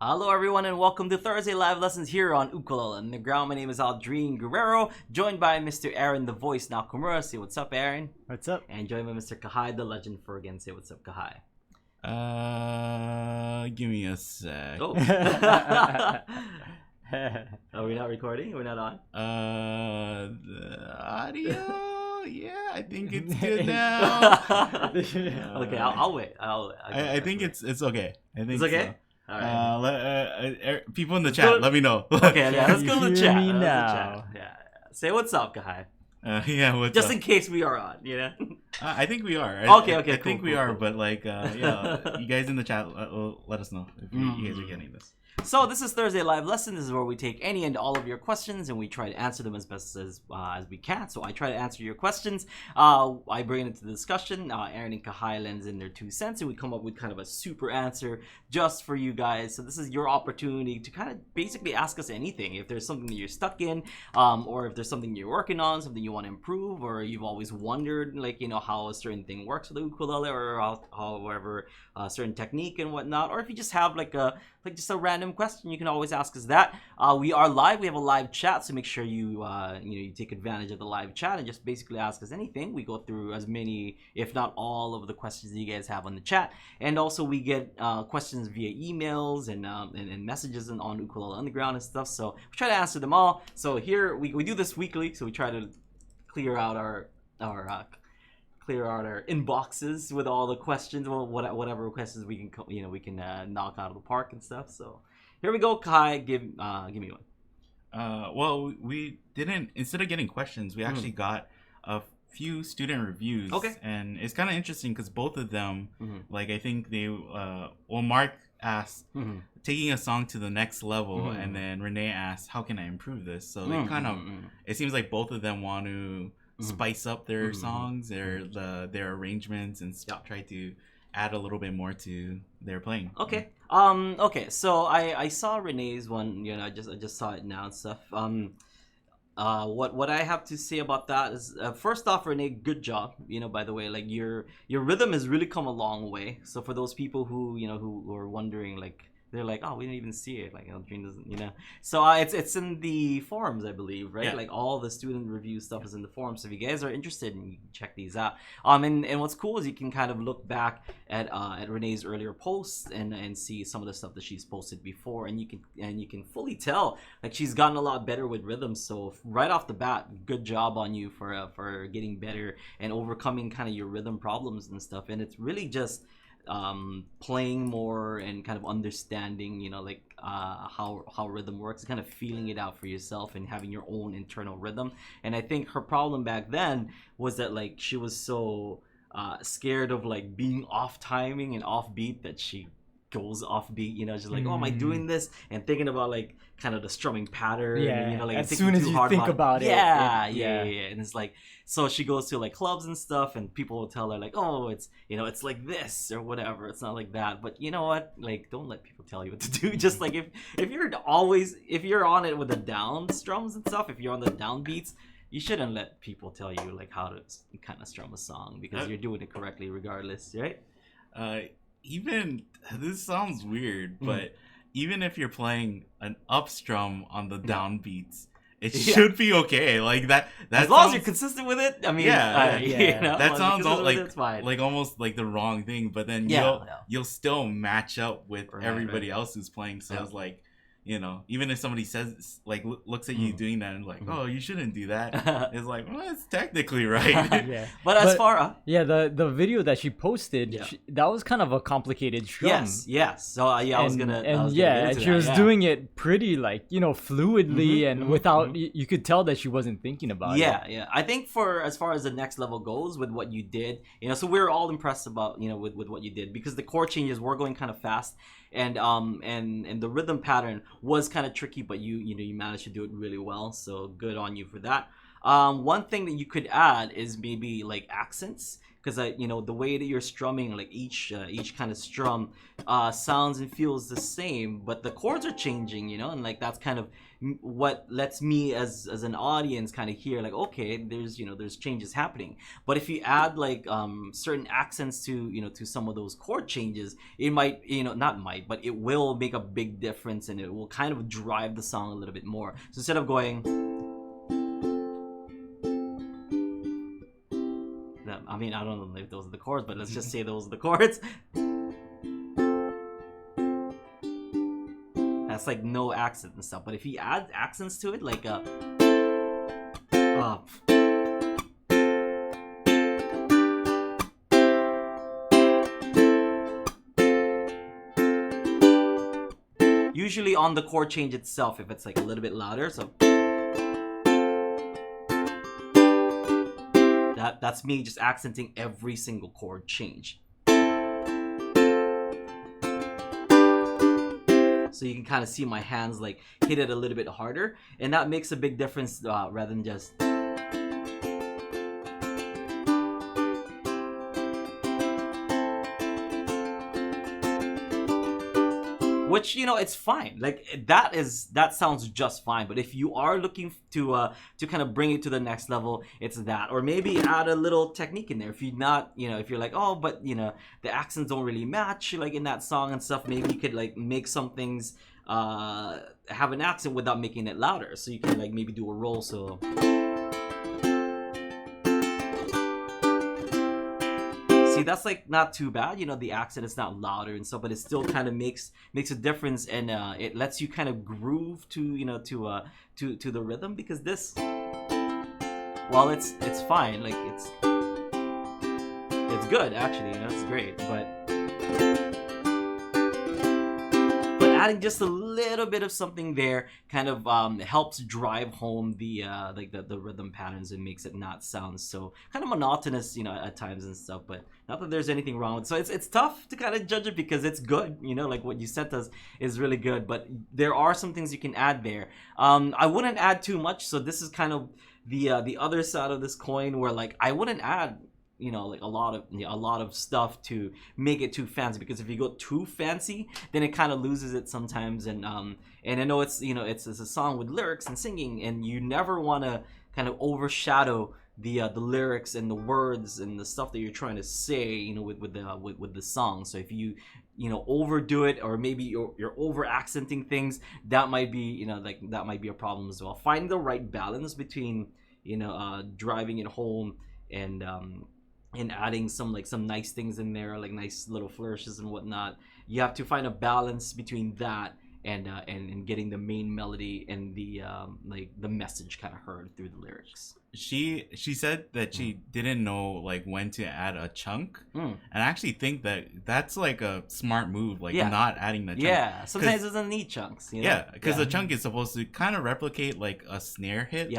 Hello everyone and welcome to Thursday Live Lessons here on Ukulele Underground. My name is Aldrine Guerrero, joined by Mr. Aaron the Voice Nakamura. Say what's up, Aaron. What's up? And joined by Mr. Kahai the Legend for again. Say what's up, Kahai. Give me a sec. Oh. Are we not recording? We're not on? The audio? Yeah, I think it's good now. Okay, I'll wait. I think it's okay. I think it's okay? So. All right. People in the chat, let me know. Okay, yeah, let's go to the Hear chat. me Let's now. chat. Yeah. Say what's up, Kahai. Yeah, what's Just up? in case we are on, you know? I think we are. Okay, I cool, think we cool, are, cool. but like, yeah, you guys in the chat, let us know if you guys are getting this. So this is Thursday Live Lesson. This is where we take any and all of your questions and we try to answer them as best as we can. So I try to answer your questions. I bring it into the discussion. Aaron and Kahai lends in their 2 cents and we come up with kind of a super answer just for you guys. So this is your opportunity to kind of basically ask us anything. If there's something that you're stuck in, or if there's something you're working on, something you want to improve, or you've always wondered, like, you know, how a certain thing works with the ukulele, or however a certain technique and whatnot, or if you just have like just a random question, you can always ask us that. We are live. We have a live chat, so make sure you take advantage of the live chat and just basically ask us anything. We go through as many, if not all, of the questions that you guys have on the chat, and also we get questions via emails and messages on Ukulele Underground and stuff. So we try to answer them all. So here we do this weekly, so we try to clear out our inboxes with all the questions, well, whatever questions we can knock out of the park and stuff. So here we go, Kai. Give me one. Well, we didn't. Instead of getting questions, we actually got a few student reviews. Okay. And it's kind of interesting because both of them, like I think they, Mark asked, taking a song to the next level, and then Renee asked, how can I improve this? So they kind of, it seems like both of them want to spice up their songs, their arrangements, and try to add a little bit more to their playing. Okay. Okay. So I saw Renee's one. You know, I just saw it now and stuff. What I have to say about that is, first off, Renee, good job. You know, by the way, like your rhythm has really come a long way. So for those people who are wondering, like, they're like, oh, we didn't even see it. Like, Aldrine doesn't, you know. So it's in the forums, I believe, right? Yeah. Like all the student review stuff is in the forums. So if you guys are interested, you can check these out. And what's cool is you can kind of look back at Renee's earlier posts and see some of the stuff that she's posted before, and you can fully tell like she's gotten a lot better with rhythm. So right off the bat, good job on you for getting better and overcoming kind of your rhythm problems and stuff. And it's really just playing more and kind of understanding, you know, like how rhythm works, kind of feeling it out for yourself and having your own internal rhythm. And I think her problem back then was that like she was so scared of like being off timing and off beat that she goes off beat, you know, just like, oh, am I doing this? And thinking about like kind of the strumming pattern, Yeah, you know, like as soon as you think about it. Yeah. And it's like, so she goes to like clubs and stuff, and people will tell her like, oh, it's, you know, it's like this or whatever. It's not like that. But you know what? Like, don't let people tell you what to do. Just like if you're on it with the down strums and stuff, if you're on the down beats, you shouldn't let people tell you like how to kind of strum a song, because you're doing it correctly regardless, right? Even this sounds weird, but even if you're playing an up strum on the down beats, it should be okay. Like that as long as you're consistent with it. I mean, you know, that sounds like like almost like the wrong thing. But then you'll still match up with everybody else who's playing. So it's like, you know, even if somebody says like looks at you doing that and like, oh, you shouldn't do that, it's like, well, it's technically right. But as far the video that she posted, that was kind of a complicated strum. Yes. So I was gonna and she was doing it pretty like, you know, fluidly and without you could tell that she wasn't thinking about it. Yeah. I think for as far as the next level goes with what you did, you know, so we're all impressed about, you know, with what you did, because the chord changes were going kind of fast, and the rhythm pattern was kind of tricky, but you managed to do it really well. So good on you for that. One thing that you could add is maybe like accents, because the way that you're strumming, like each kind of strum sounds and feels the same, but the chords are changing, and like that's kind of what lets me as an audience kind of hear like, okay, there's changes happening. But if you add like certain accents to some of those chord changes, it might, not might, but it will make a big difference, and it will kind of drive the song a little bit more. So instead of going, I mean, I don't know if those are the chords, but let's just say those are the chords. That's like no accent and stuff. But if you add accents to it, like usually on the chord change itself, if it's like a little bit louder, so that's me just accenting every single chord change. So you can kind of see my hands like hit it a little bit harder, and that makes a big difference rather than just. Which, it's fine. Like that sounds just fine. But if you are looking to kind of bring it to the next level, it's that. Or maybe add a little technique in there. If you're not, if you're like, oh, but the accents don't really match like in that song and stuff, maybe you could like make some things have an accent without making it louder. So you can like maybe do a roll, so. See, that's like not too bad, the accent is not louder and stuff, but it still kind of makes a difference, and it lets you kind of groove to the rhythm, because this, while it's fine, like it's good actually, it's great, but adding just a little bit of something there kind of helps drive home the rhythm patterns, and makes it not sound so kind of monotonous, at times and stuff. But not that there's anything wrong with it. So it's tough to kind of judge it, because it's good, like what you sent us is really good, but there are some things you can add there. I wouldn't add too much, so this is kind of the other side of this coin, where like I wouldn't add like a lot of stuff to make it too fancy, because if you go too fancy, then it kind of loses it sometimes. And I know it's it's a song with lyrics and singing, and you never want to kind of overshadow the lyrics and the words and the stuff that you're trying to say, with the song. So if you overdo it, or maybe you're over accenting things, that might be that might be a problem as well. Find the right balance between driving it home and adding some nice things in there, like nice little flourishes and whatnot. You have to find a balance between that and getting the main melody and the the message kind of heard through the lyrics. She said that she didn't know like when to add a chunk, and I actually think that's like a smart move, like not adding the chunk. Yeah, sometimes it doesn't need chunks. Yeah, because the chunk is supposed to kind of replicate like a snare hit,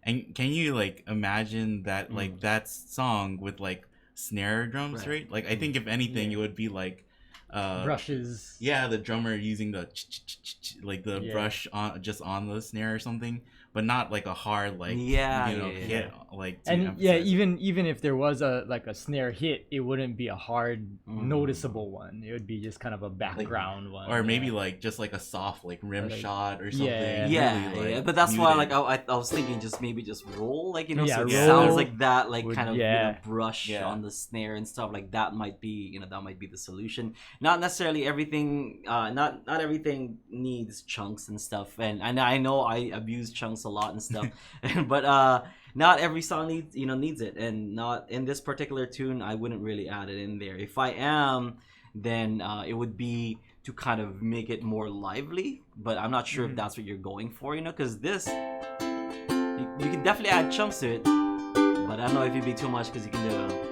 And can you like imagine that like that song with like snare drums, right? Like I think if anything, it would be like brushes. Yeah, the drummer using the like the brush on the snare or something, but not like a hard like hit like. And even if there was a snare hit, it wouldn't be a hard noticeable one. It would be just kind of a background one, or maybe like just like a soft like rim shot or something. Yeah. But that's why like I was thinking just roll so it sounds like that, like kind of brush on the snare and stuff, like that might be the solution. Not necessarily everything. Not everything needs chunks and stuff, and I know I abuse chunks a lot and stuff, but not every song needs it, and not in this particular tune. I wouldn't really add it in there. If I am, then it would be to kind of make it more lively, but I'm not sure if that's what you're going for, because this you can definitely add chunks to it, but I don't know if it'd be too much, because you can do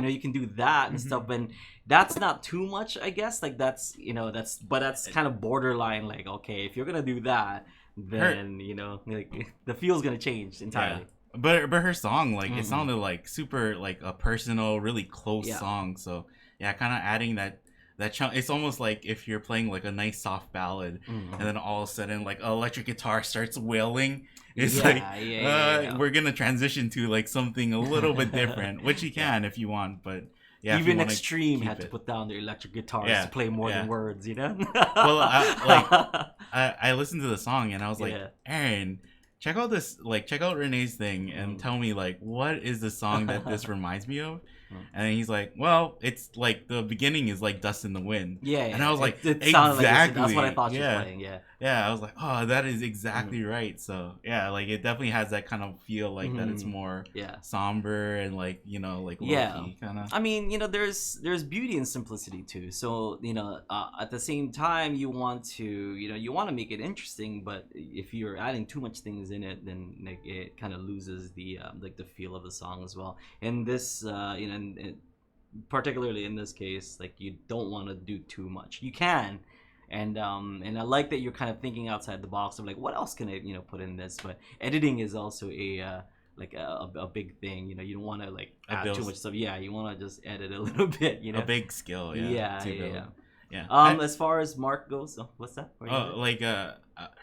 you can do that and stuff, and that's not too much, I guess. Like that's that's kind of borderline. Like, okay, if you're gonna do that, then like the feel's gonna change entirely. Yeah. But her song, like it sounded like super like a personal, really close song. So kind of adding that that chunk. It's almost like if you're playing like a nice soft ballad, and then all of a sudden like electric guitar starts wailing. It's we're gonna transition to like something a little bit different, which you can if you want, but. Yeah, even Extreme had to put down their electric guitars to play more than words, you know. Well, I listened to the song and I was like, Aaron, check out Renee's thing and tell me like what is the song that this reminds me of. And then he's like, well, it's like the beginning is like Dust in the Wind. And I was like, it exactly. Like that's what I thought you were playing. Yeah. I was like, oh, that is exactly right. So yeah, like it definitely has that kind of feel like that it's more somber and like, you know, like low-key kind of. I mean, you know, there's beauty and simplicity too. So you know, at the same time, you want to make it interesting, but if you're adding too much things in it, then like, it kind of loses the like the feel of the song as well. And this, you know. Particularly in this case, like you don't want to do too much. You can, and I like that you're kind of thinking outside the box of like what else can I put in this. But editing is also a big thing. You know, you don't want to like add too much stuff. Yeah, you want to just edit a little bit. You know, a big skill. Yeah. As far as Mark goes, what's that?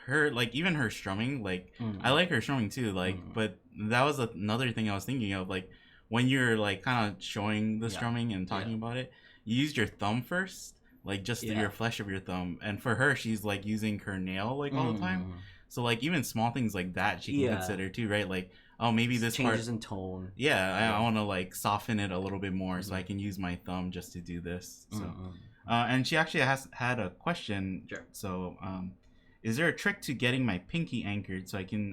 Her like even her strumming, like I like her strumming too. Like, but that was another thing I was thinking of, like. When you're like kind of showing the strumming and talking about it, you used your thumb first, like just your flesh of your thumb. And for her, she's like using her nail like all the time. So like even small things like that she can consider too, right? Like, oh, maybe this changes in tone. Yeah, I want to like soften it a little bit more, so I can use my thumb just to do this. So, and she actually had a question. Sure. So, is there a trick to getting my pinky anchored so I can?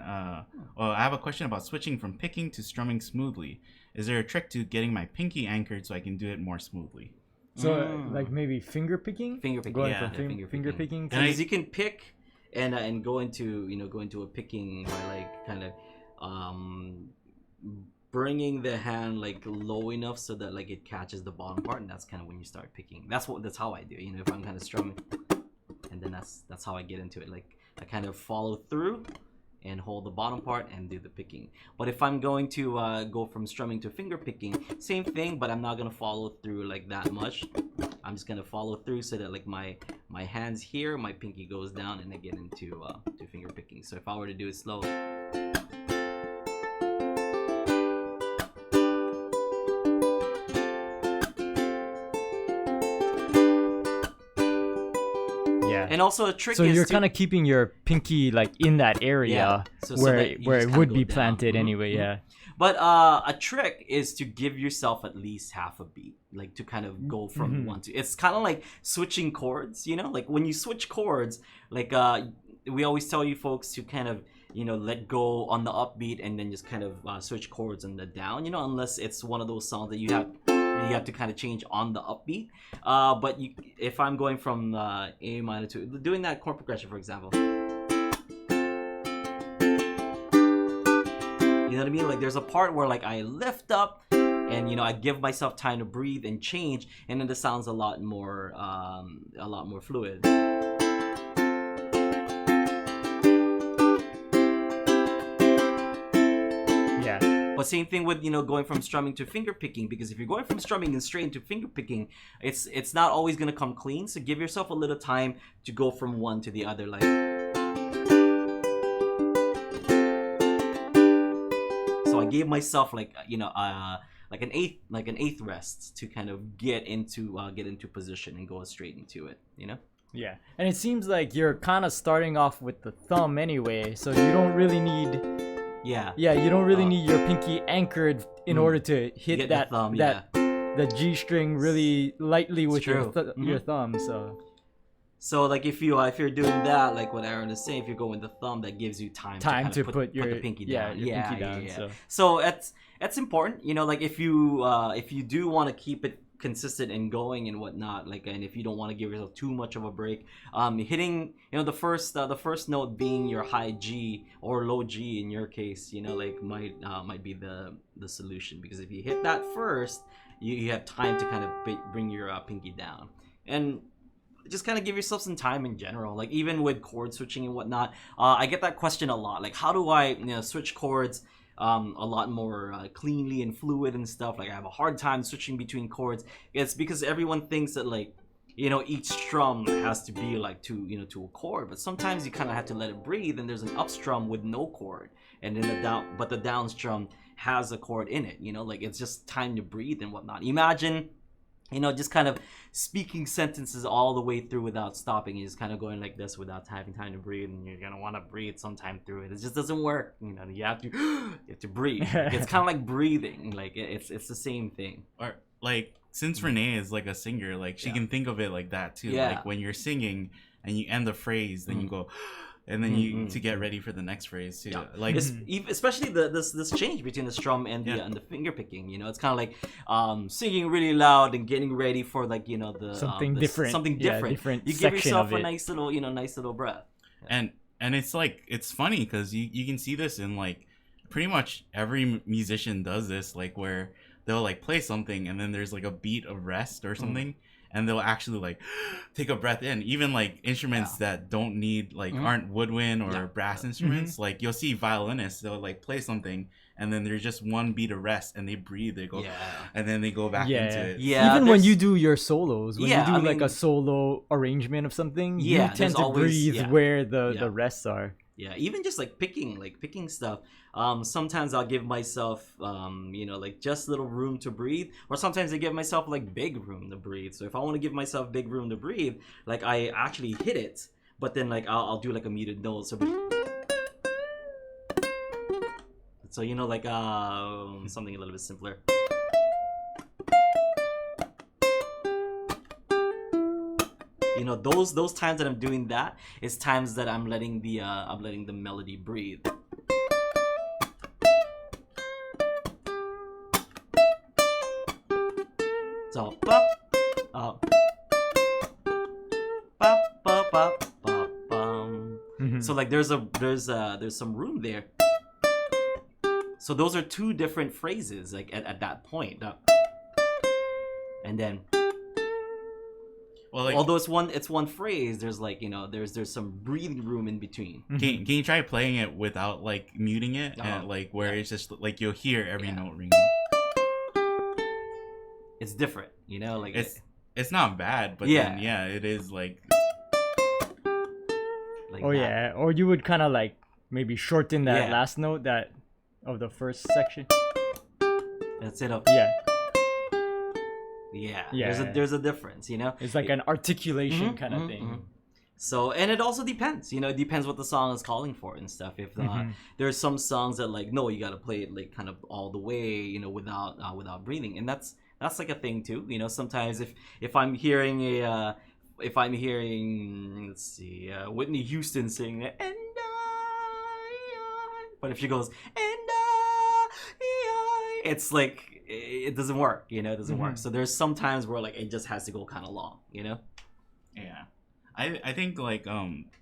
Well, I have a question about switching from picking to strumming smoothly. Is there a trick to getting my pinky anchored so I can do it more smoothly? So like maybe finger picking? Finger picking. Going from finger picking. Because you can pick and go into a picking by like kind of bringing the hand like low enough so that like it catches the bottom part, and that's kind of when you start picking. That's how I do it. You know, if I'm kind of strumming, and then that's how I get into it. Like I kind of follow through and hold the bottom part and do the picking. But if I'm going to go from strumming to finger picking, same thing, but I'm not gonna follow through like that much. I'm just gonna follow through so that like my hands here, my pinky goes down, and I get into to finger picking. So if I were to do it slow. And also a trick so is you're kind of keeping your pinky like in that area where it would be planted anyway. But a trick is to give yourself at least half a beat, like to kind of go from one to. It's kind of like switching chords, you know, like when you switch chords, like we always tell you folks to kind of let go on the upbeat and then just kind of switch chords on the down, unless it's one of those songs that you have to kind of change on the upbeat. But if I'm going from A minor to doing that chord progression, for example, you know what I mean? Like there's a part where like I lift up and I give myself time to breathe and change, and then the sound's a lot more fluid. But same thing with going from strumming to finger picking, because if you're going from strumming and straight into finger picking, it's not always gonna come clean. So give yourself a little time to go from one to the other. Like so, I gave myself like an eighth rest to kind of get into position and go straight into it. Yeah, and it seems like you're kind of starting off with the thumb anyway, so you don't really need. Yeah, you don't really need your pinky anchored in order to hit that thumb, the G string really lightly with your thumb. So like if you're doing that, like what Aaron is saying, if you're going the thumb, that gives you time to put the pinky down. Pinky down. So that's important. Like if you do want to keep it consistent and going and whatnot, like, and if you don't want to give yourself too much of a break, hitting the first note being your high G or low G in your case, like might be the solution, because if you hit that first, you have time to kind of bring your pinky down, and just kind of give yourself some time in general. Like even with chord switching and whatnot, I get that question a lot, like how do I switch chords a lot more cleanly and fluid and stuff. Like I have a hard time switching between chords. It's because everyone thinks that like each strum has to be like to a chord, but sometimes you kind of have to let it breathe, and there's an up strum with no chord, and then the down strum has a chord in it, like it's just time to breathe and whatnot. Imagine, just kind of speaking sentences all the way through without stopping. You're just kind of going like this without having time to breathe, and you're gonna want to breathe sometime through it. It just doesn't work. You have to breathe. It's kind of like breathing. Like it's the same thing. Or like, since Renee is like a singer, like she can think of it like that too. Yeah. Like when you're singing and you end the phrase, then you go, and then you to get ready for the next phrase too. Yeah. Like especially this change between the strum and the finger picking. It's kind of like singing really loud and getting ready for like the something different. Something different. Different you give yourself of a nice little breath. And it's like, it's funny because you can see this in like pretty much every musician does this, like where they'll like play something and then there's like a beat of rest or something, and they'll actually like take a breath in. Even like instruments that don't need like aren't woodwind or brass instruments, like you'll see violinists, they'll like play something and then there's just one beat of rest and they breathe, they go and then they go back into it. Even when you do your solos, when you do like a solo arrangement of something, you tend to breathe where the rests are. Yeah, even just like picking stuff. Sometimes I'll give myself, like just little room to breathe, or sometimes I give myself like big room to breathe. So if I want to give myself big room to breathe, like I actually hit it, but then like I'll do like a muted note. So like something a little bit simpler. Those times that I'm doing that is times that I'm letting the melody breathe. So so like there's some room there. So those are two different phrases like at that point. And then although it's one phrase, there's like there's some breathing room in between. Can you try playing it without like muting it, and like where it's just like you'll hear every note ring? It's different, like it's not bad, but then it is like or you would kind of like maybe shorten that last note of the first section. That's it. There's a difference, It's like an articulation kind of thing. So, and it also depends, it depends what the song is calling for and stuff. If there's some songs that like, no, you got to play it like kind of all the way, without breathing. And that's like a thing too. Sometimes if I'm hearing let's see, Whitney Houston sing it, and but if she goes, and it's like, it doesn't work, it doesn't work. So there's some times where like it just has to go kind of long, Yeah. I think like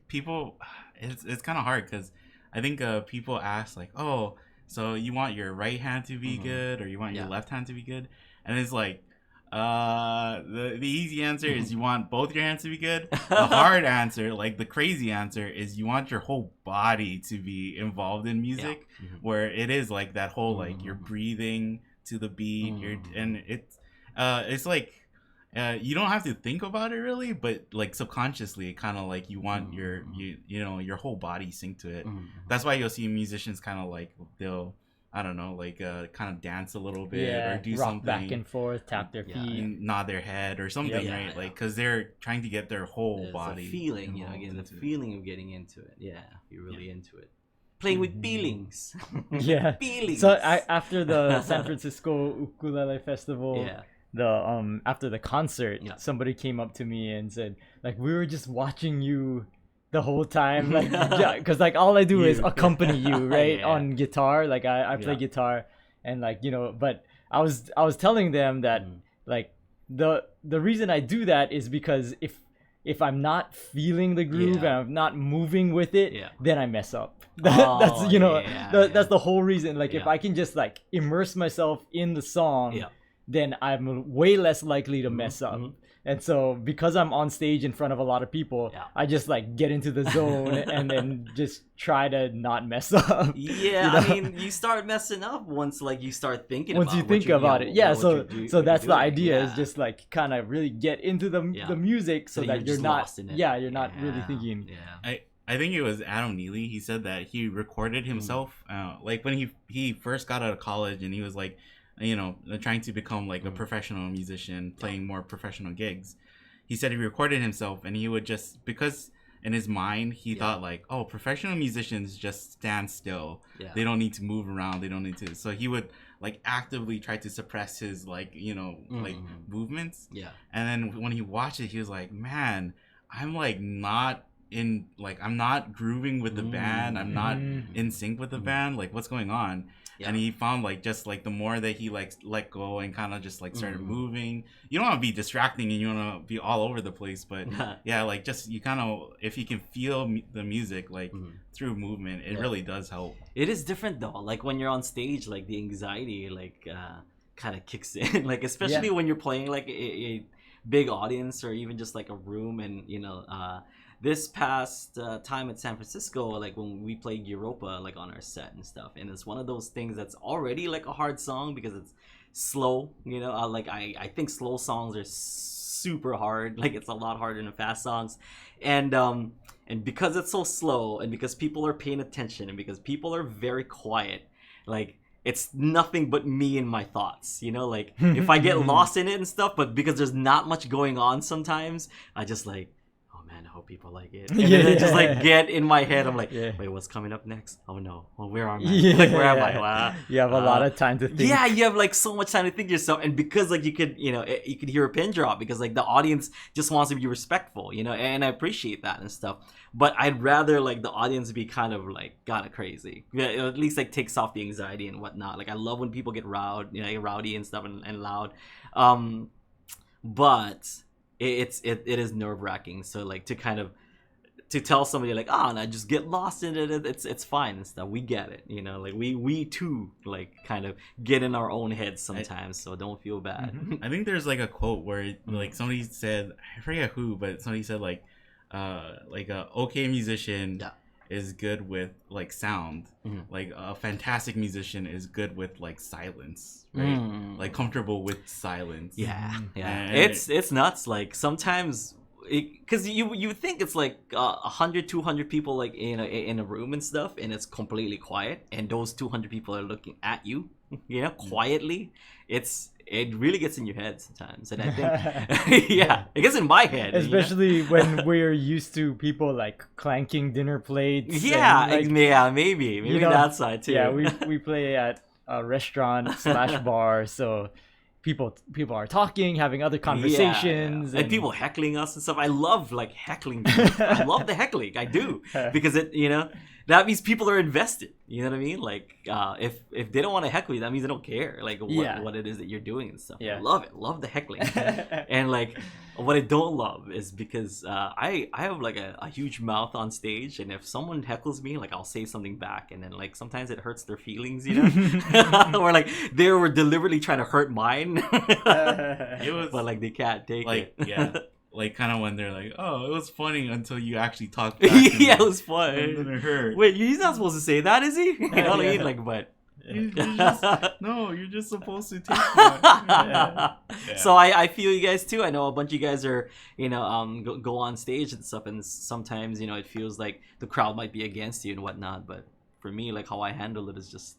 people, it's kind of hard because I think people ask like, oh, so you want your right hand to be good or you want your left hand to be good, and it's like the easy answer is you want both your hands to be good. The hard answer, like the crazy answer, is you want your whole body to be involved in music, where it is like that whole like you're breathing to the beat, and it's like you don't have to think about it really, but like subconsciously, it kind of like you want your whole body sync to it. That's why you'll see musicians kind of like they'll, I don't know, like kind of dance a little bit or do rock something back and forth, tap their feet, and nod their head or something, right? Like because they're trying to get their whole body. The feeling, again, the feeling of getting into it. Yeah, you're really into it. Playing with feelings. Feelings. So after the San Francisco Ukulele Festival, after the concert, somebody came up to me and said, like, we were just watching you the whole time, like, because like all I do is accompany you, right, on guitar. Like I play guitar, and like but I was telling them that like the reason I do that is because if I'm not feeling the groove and I'm not moving with it, then I mess up. That's that's the whole reason. Like if I can just like immerse myself in the song, then I'm way less likely to mess up. And so because I'm on stage in front of a lot of people, I just like get into the zone and then just try to not mess up. Yeah, I mean, you start messing up once like you start thinking about it. Yeah, so that's the idea, is just like kind of really get into the music so that you're not you're not really thinking. I think it was Adam Neely. He said that he recorded himself like when he first got out of college, and he was like, you know, trying to become like a professional musician, playing more professional gigs. He said he recorded himself, and he would just, because in his mind he thought like, oh, professional musicians just stand still. They don't need to move around. They don't need to. So he would like actively try to suppress his like, you know, like movements. And then when he watched it, he was like, man, I'm like not in, like, I'm not grooving with the band. I'm not in sync with the band. Like, what's going on? And he found like, just like the more that he like let go and kind of just like started moving, you don't want to be distracting and you want to be all over the place, but like just you kind of, if you can feel the music like through movement, it really does help. It is different though, like when you're on stage, like the anxiety like kind of kicks in, like especially when you're playing like a big audience or even just like a room. And you know, this past time at San Francisco, like when we played Europa like on our set and stuff, and it's one of those things that's already like a hard song because it's slow, you know, like I think slow songs are super hard, like it's a lot harder than fast songs. And because it's so slow, and because people are paying attention, and because people are very quiet, like it's nothing but me and my thoughts, you know, like if I get lost in it and stuff, but because there's not much going on sometimes, I just like, I hope people like it. And then I just like get in my head. I'm like, wait, what's coming up next? Oh no. Well, where am I? Like, where am I? Wow. You have a lot of time to think. Yeah, you have like so much time to think yourself. And because like you could, you know, you could hear a pin drop because like the audience just wants to be respectful, you know, and I appreciate that and stuff. But I'd rather like the audience be kind of like kind of crazy. Yeah, at least like takes off the anxiety and whatnot. Like I love when people get rowdy and stuff and loud. But it is nerve-wracking, so like to kind of to tell somebody like, no, just get lost in it, it's fine and stuff, we get it, you know, like we too like kind of get in our own heads sometimes, so don't feel bad. I think there's like a quote where like somebody said, I forget who, but somebody said like a okay musician is good with like sound, like a fantastic musician is good with like silence, right? Like comfortable with silence. It's nuts. Like sometimes because you think it's like 100 200 people like in a room and stuff, and it's completely quiet, and those 200 people are looking at you, you know, quietly. It really gets in your head sometimes, and I think it gets in my head, especially when we're used to people like clanking dinner plates. Maybe you know, that side too. We play at a restaurant / bar, so people are talking, having other conversations, and people heckling us and stuff. I love like heckling people. I love the heckling, I do, because it, you know, that means people are invested. You know what I mean? Like, if they don't want to heckle you, that means they don't care, like, what it is that you're doing and stuff. I love it. Love the heckling. And, like, what I don't love is because I have, like, a huge mouth on stage, and if someone heckles me, like, I'll say something back, and then, like, sometimes it hurts their feelings, you know? Or, like, they were deliberately trying to hurt mine. But, like, they can't take it. Like, kind of when they're like, oh, it was funny until you actually talked back. It was fun. And then it hurt. Wait, he's not supposed to say that, is he? You know what I mean? Like, but... you're just supposed to take that. So I feel you guys too. I know a bunch of you guys are, you know, go on stage and stuff, and sometimes, you know, it feels like the crowd might be against you and whatnot. But for me, like, how I handle it is just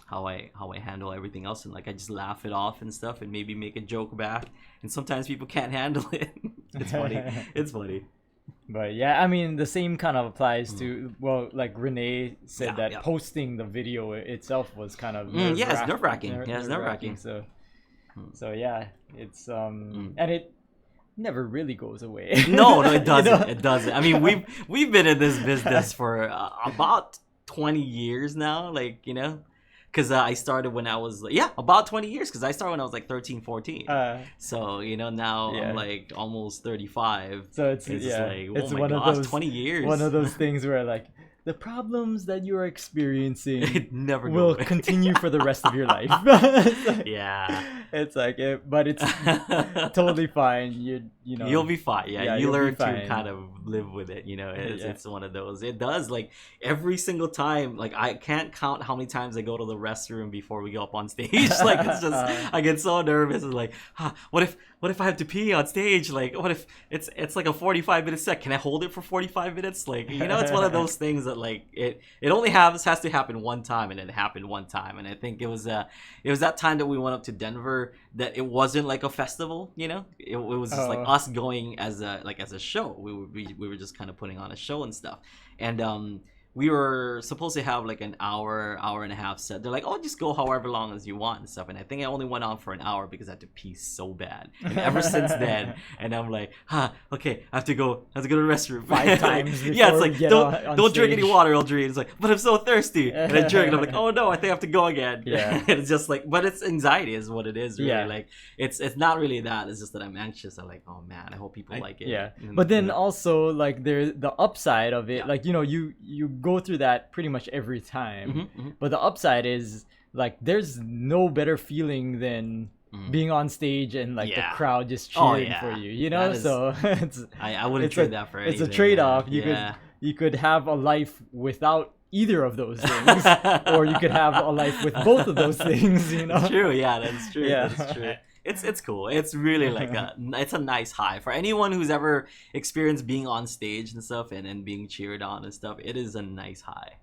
how I handle everything else, and like I just laugh it off and stuff, and maybe make a joke back. And sometimes people can't handle it. It's funny. It's funny. But yeah, I mean, the same kind of applies to, well, like Renee said that posting the video itself was kind of it's nerve-wracking. It's nerve-wracking. So yeah, it's and it never really goes away. No, it doesn't. You know? It doesn't. I mean, we've been in this business for about 20 years now, like, you know. Because I started when I was, about 20 years, because I started when I was like 13, 14. So, you know, now I'm like almost 35. So it's like, it's oh my one gosh, of those 20 years. One of those things where like the problems that you are experiencing It never will away. continue for the rest of your life. It's like but it's totally fine. You know, you'll be fine. Yeah, you you'll learn be to fine. kind of live with it. It's one of those. It does, like, every single time. Like, I can't count how many times I go to the restroom before we go up on stage. Like, it's just I get so nervous. It's like, what if I have to pee on stage? Like, what if it's like a 45-minute set? Can I hold it for 45 minutes? Like, it's one of those things that, like, it only has to happen one time, and it happened one time. And I think it was that time that we went up to Denver that it wasn't like a festival. It was just like us going as a show. We were just kind of putting on a show and stuff. And we were supposed to have like an hour and a half set. They're like, oh, just go however long as you want and stuff. And I think I only went on for an hour because I had to pee so bad. And ever since then, and I'm like, okay, I have to go to the restroom 5 times before yeah, it's like, don't drink stage. any water, Aldrine. It's like, but I'm so thirsty. And I drink, and I'm like, oh no, I think I have to go again. Yeah. And it's just like, but it's anxiety is what it is, really. Yeah. Like, it's not really that. It's just that I'm anxious. I'm like, oh man, I hope people like it. Yeah. And, But then also, like, there's the upside of it. Yeah. Like, you go through that pretty much every time. But the upside is, like, there's no better feeling than being on stage and, like, the crowd just cheering for you, so I wouldn't trade that for anything. It's a trade-off. Yeah. You could have a life without either of those things, or you could have a life with both of those things, It's true. Yeah, that's true. Yeah. That's true. It's cool. It's really like it's a nice high for anyone who's ever experienced being on stage and stuff and being cheered on and stuff. It is a nice high.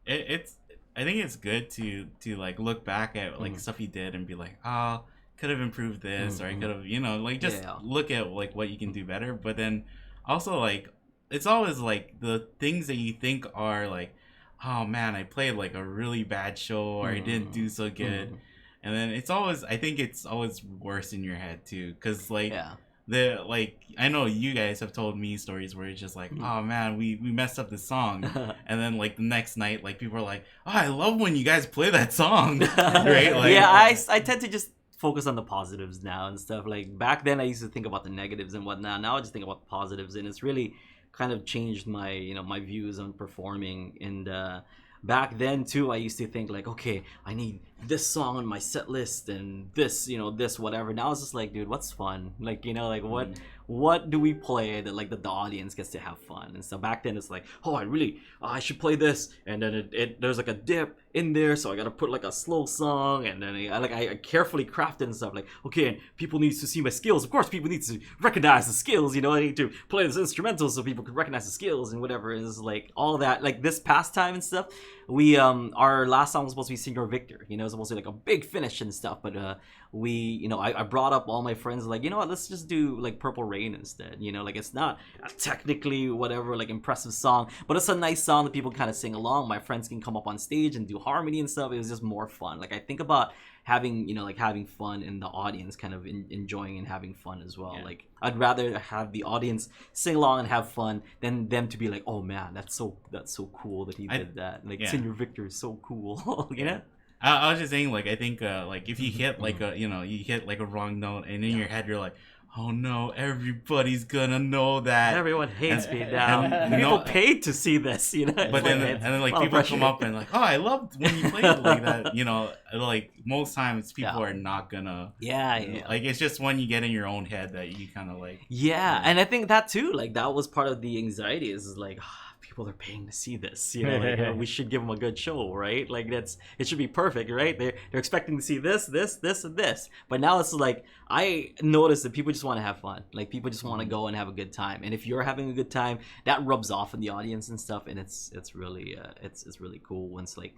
I think it's good to like look back at like stuff you did and be like, could have improved this, or I could have, like, just look at like what you can do better. But then also, like, it's always like the things that you think are like, oh man, I played like a really bad show, or I didn't do so good. And then I think it's always worse in your head too, because like I know you guys have told me stories where it's just like, oh man, we messed up this song, and then like the next night, like, people are like, oh, I love when you guys play that song, right? Like, yeah, I tend to just focus on the positives now and stuff. Like, back then I used to think about the negatives and whatnot. Now I just think about the positives, and it's really kind of changed my my views on performing. And back then too, I used to think like, okay, I need this song on my set list and this, this whatever. Now it's just like, dude, what's fun? Like, like what do we play that like the audience gets to have fun? And so back then it's like, oh, I should play this, and then there's like a dip in there, so I gotta put like a slow song, and then I carefully crafted and stuff, like, okay, and people need to see my skills. Of course, people need to recognize the skills. I need to play this instrumental so people can recognize the skills and whatever. It's like all that, like this past time and stuff. We our last song was supposed to be Senor Victor. It was supposed to be like a big finish and stuff, but we I brought up all my friends, like, what, let's just do like Purple Rain instead. Like, it's not a technically whatever like impressive song, but it's a nice song that people kind of sing along. My friends can come up on stage and do harmony and stuff. It was just more fun. Like, I think about having like having fun and the audience kind of enjoying and having fun as well. Like, I'd rather have the audience sing along and have fun than them to be like, oh man, that's so cool that he did that. Like, Senor Victor is so cool. I was just saying, like, I think like if you hit like you hit like a wrong note, and in your head you're like, oh no, everybody's gonna know that. Everyone hates me now. People paid to see this, But then like people come up and like, oh, I loved when you played it like that. Like most times people are not gonna. Yeah. Like, it's just when you get in your own head that you kind of like. Yeah, and I think that too. Like, that was part of the anxiety. Is like, people are paying to see this. Like, we should give them a good show, right? Like, it should be perfect, right? They're expecting to see this, and this. But now it's like, I notice that people just want to have fun. Like, people just want to go and have a good time. And if you're having a good time, that rubs off on the audience and stuff. And it's really it's really cool once like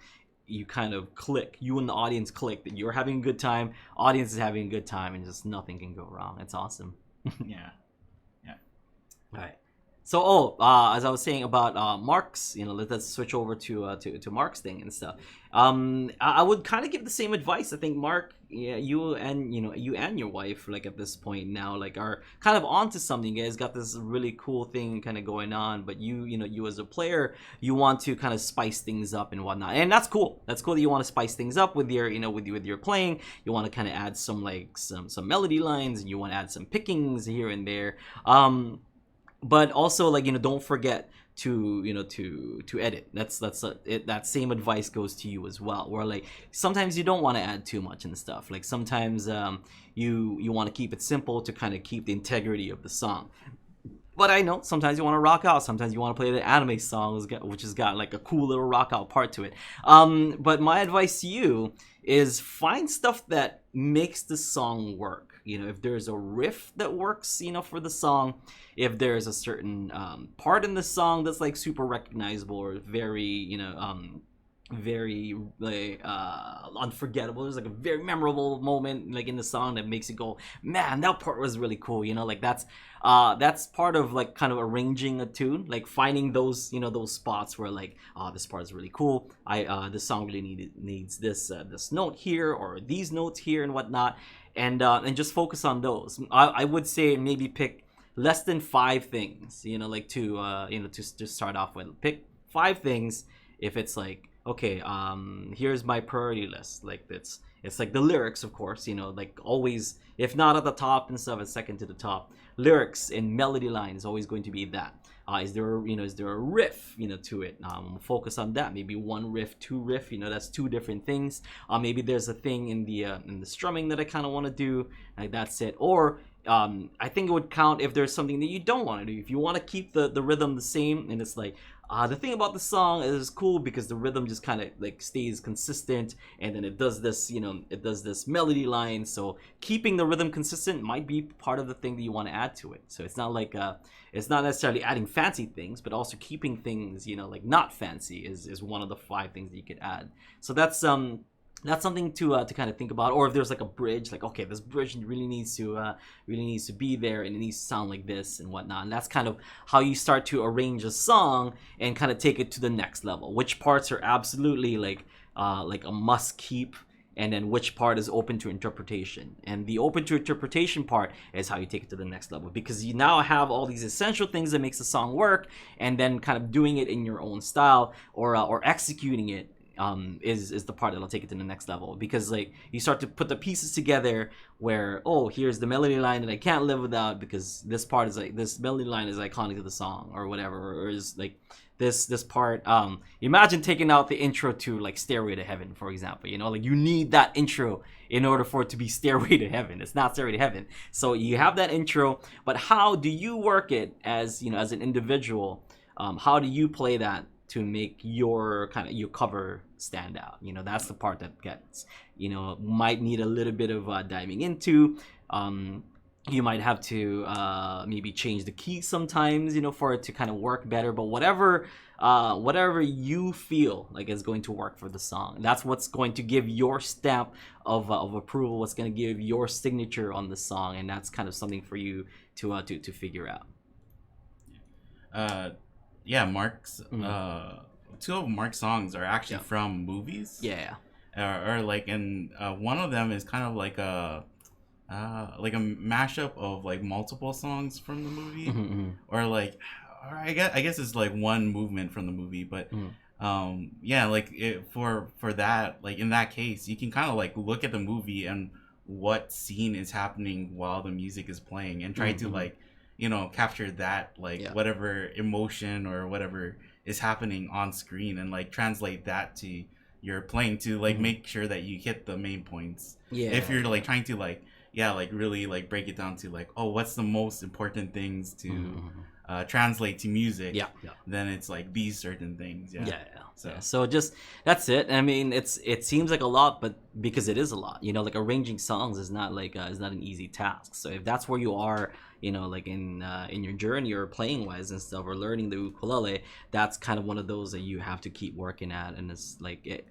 you kind of click, you and the audience click that you're having a good time, audience is having a good time, and just nothing can go wrong. It's awesome. Yeah. All right. So, as I was saying about Mark's, let's switch over to Mark's thing and stuff. I would kind of give the same advice. I think Mark, you and your wife, like, at this point now, like, are kind of onto something. You guys got this really cool thing kind of going on, but you as a player, you want to kind of spice things up and whatnot, and that's cool. That's cool that you want to spice things up with your, with your playing. You want to kind of add some like some melody lines, and you want to add some pickings here and there. But also, like, don't forget to edit. That same advice goes to you as well, where like sometimes you don't want to add too much and stuff. Like sometimes you want to keep it simple to kind of keep the integrity of the song. But I know sometimes you want to rock out. Sometimes you want to play the anime song, which has got like a cool little rock out part to it. But my advice to you is find stuff that makes the song work. If there's a riff that works, for the song, if there's a certain part in the song that's like super recognizable or very, very like unforgettable. There's like a very memorable moment like in the song that makes you go, man, that part was really cool. Like that's part of like kind of arranging a tune, like finding those those spots where like, oh, this part is really cool. This song really needs this note here or these notes here and whatnot, and just focus on those. I would say maybe pick less than 5 things, like to start off with. Pick 5 things. If it's like, okay, here's my priority list. Like it's like the lyrics, of course, like always, if not at the top and stuff, it's second to the top. Lyrics and melody line is always going to be that. Is there a riff, to it? Focus on that. Maybe 1 riff, 2 riff, that's 2 different things. Maybe there's a thing in the strumming that I kind of want to do, like that's it. Or I think it would count if there's something that you don't want to do. If you want to keep the rhythm the same, and it's like, the thing about the song is cool because the rhythm just kind of like stays consistent, and then it does this, it does this melody line. So keeping the rhythm consistent might be part of the thing that you want to add to it. So it's not like it's not necessarily adding fancy things, but also keeping things, like not fancy is one of the 5 things that you could add. So that's something to kind of think about. Or if there's like a bridge, like, okay, this bridge really needs to be there, and it needs to sound like this and whatnot. And that's kind of how you start to arrange a song and kind of take it to the next level. Which parts are absolutely like a must keep, and then which part is open to interpretation. And the open to interpretation part is how you take it to the next level, because you now have all these essential things that makes the song work, and then kind of doing it in your own style or executing it is the part that'll take it to the next level. Because like you start to put the pieces together where, oh, here's the melody line that I can't live without because this part is like, this melody line is iconic to the song or whatever, or is like this part. Imagine taking out the intro to like Stairway to Heaven, for example. Like you need that intro in order for it to be Stairway to Heaven. It's not Stairway to Heaven. So you have that intro, but how do you work it as as an individual? How do you play that to make your cover stand out? That's the part that gets, might need a little bit of diving into. You might have to maybe change the key sometimes, for it to kind of work better. But whatever you feel like is going to work for the song, that's what's going to give your stamp of approval. What's going to give your signature on the song, and that's kind of something for you to figure out. Yeah, Mark's 2 of Mark's songs are actually from movies. Yeah. Or like, and one of them is kind of like a mashup of like multiple songs from the movie, or like, or I guess it's like one movement from the movie, but yeah, like for that, like in that case, you can kind of like look at the movie and what scene is happening while the music is playing, and try to like, capture that, like whatever emotion or whatever is happening on screen, and like translate that to your playing to like make sure that you hit the main points. Yeah. If you're like trying to like, like really like break it down to like, oh, what's the most important things to translate to music? Yeah. Then it's like these certain things. Yeah. So just that's it. I mean, it seems like a lot, but because it is a lot, like arranging songs is not like is not an easy task. So if that's where you are, like in your journey or playing wise and stuff, or learning the ukulele, that's kind of one of those that you have to keep working at. And it's like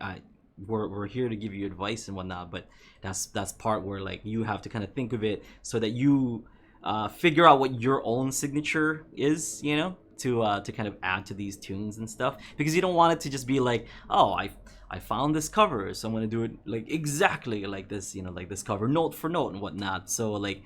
we're here to give you advice and whatnot, but that's part where like you have to kind of think of it so that you figure out what your own signature is, to kind of add to these tunes and stuff, because you don't want it to just be like, oh, I found this cover, so I'm gonna do it like exactly like this, like this cover, note for note and whatnot. So like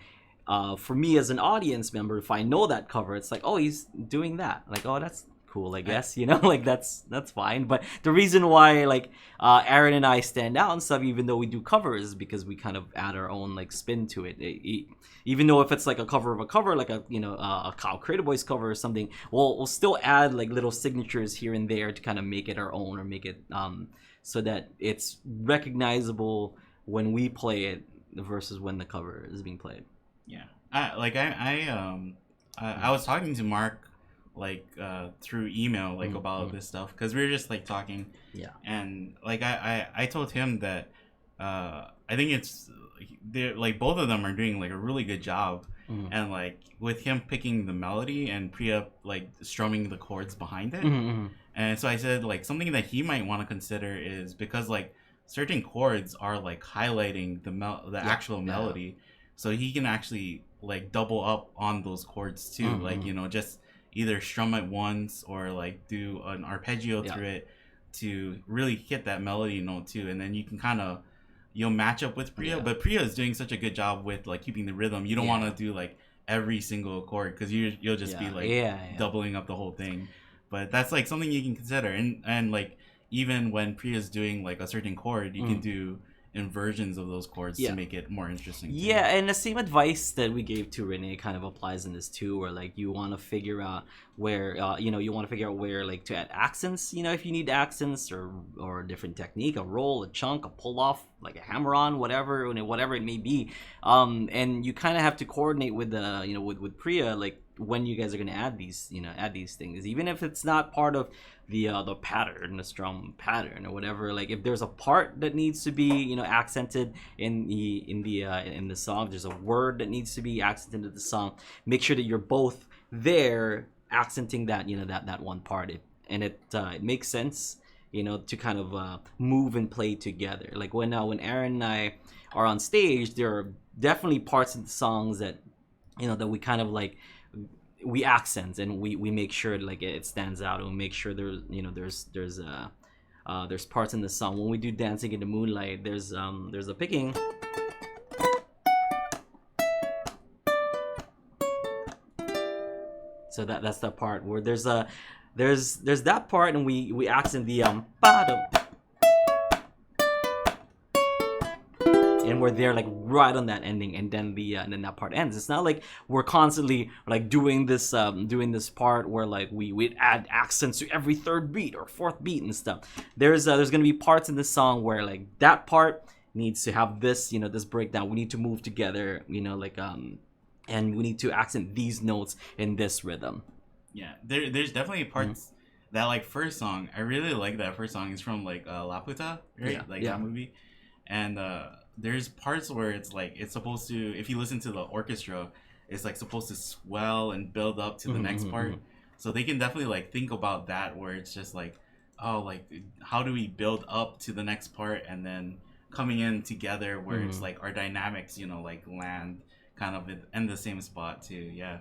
for me as an audience member, if I know that cover, it's like, oh, he's doing that, like, oh, that's cool, I guess. Like that's fine. But the reason why like Aaron and I stand out and stuff, even though we do covers, is because we kind of add our own like spin to it. Even though if it's like a cover of a cover, like a a Kyle Creative Boys cover or something, we'll still add like little signatures here and there to kind of make it our own, or make it so that it's recognizable when we play it versus when the cover is being played. Yeah, I was talking to Mark like through email like about this stuff, because we were just like talking. Yeah. And like I told him that I think it's they're like both of them are doing like a really good job. And like with him picking the melody and Priya like strumming the chords behind it. And so I said like something that he might want to consider is, because like certain chords are like highlighting the actual melody, so he can actually like double up on those chords too. Like just either strum it once or like do an arpeggio through it to really hit that melody note too. And then you can kind of you'll match up with Priya, but Priya is doing such a good job with like keeping the rhythm. You don't want to do like every single chord, because you'll just be like doubling up the whole thing. But that's like something you can consider. And like even when Priya's doing like a certain chord, you can do inversions of those chords to make it more interesting too. Yeah, and the same advice that we gave to Renee kind of applies in this too, where like you want to figure out where you want to figure out where like to add accents, if you need accents, or a different technique, a roll, a chunk, a pull off, like a hammer on, whatever it may be, and you kind of have to coordinate with the with Priya, like when you guys are going to add these things, even if it's not part of the pattern, the strum pattern or whatever. Like if there's a part that needs to be accented in the song, there's a word that needs to be accented in the song, make sure that you're both there accenting that that one part. It makes sense to kind of move and play together. Like when Aaron and I are on stage, there are definitely parts of the songs that that we kind of like we accent, and we make sure like it stands out, and we make sure there's parts in the song. When we do Dancing in the Moonlight, there's a picking. So that's the part where there's that part, and we accent the and we're there like right on that ending, and then that part ends. It's not like we're constantly like doing this part where like we add accents to every third beat or fourth beat and stuff. There's gonna be parts in this song where like that part needs to have this this breakdown. We need to move together, and we need to accent these notes in this rhythm. Yeah, there's definitely parts that like first song. I really like that first song. It's from like Laputa, right? That movie, and there's parts where it's like it's supposed to, if you listen to the orchestra, it's like supposed to swell and build up to the next part. So they can definitely like think about that, where it's just like, oh, like how do we build up to the next part, and then coming in together where it's like our dynamics like land kind of in the same spot too. Yeah,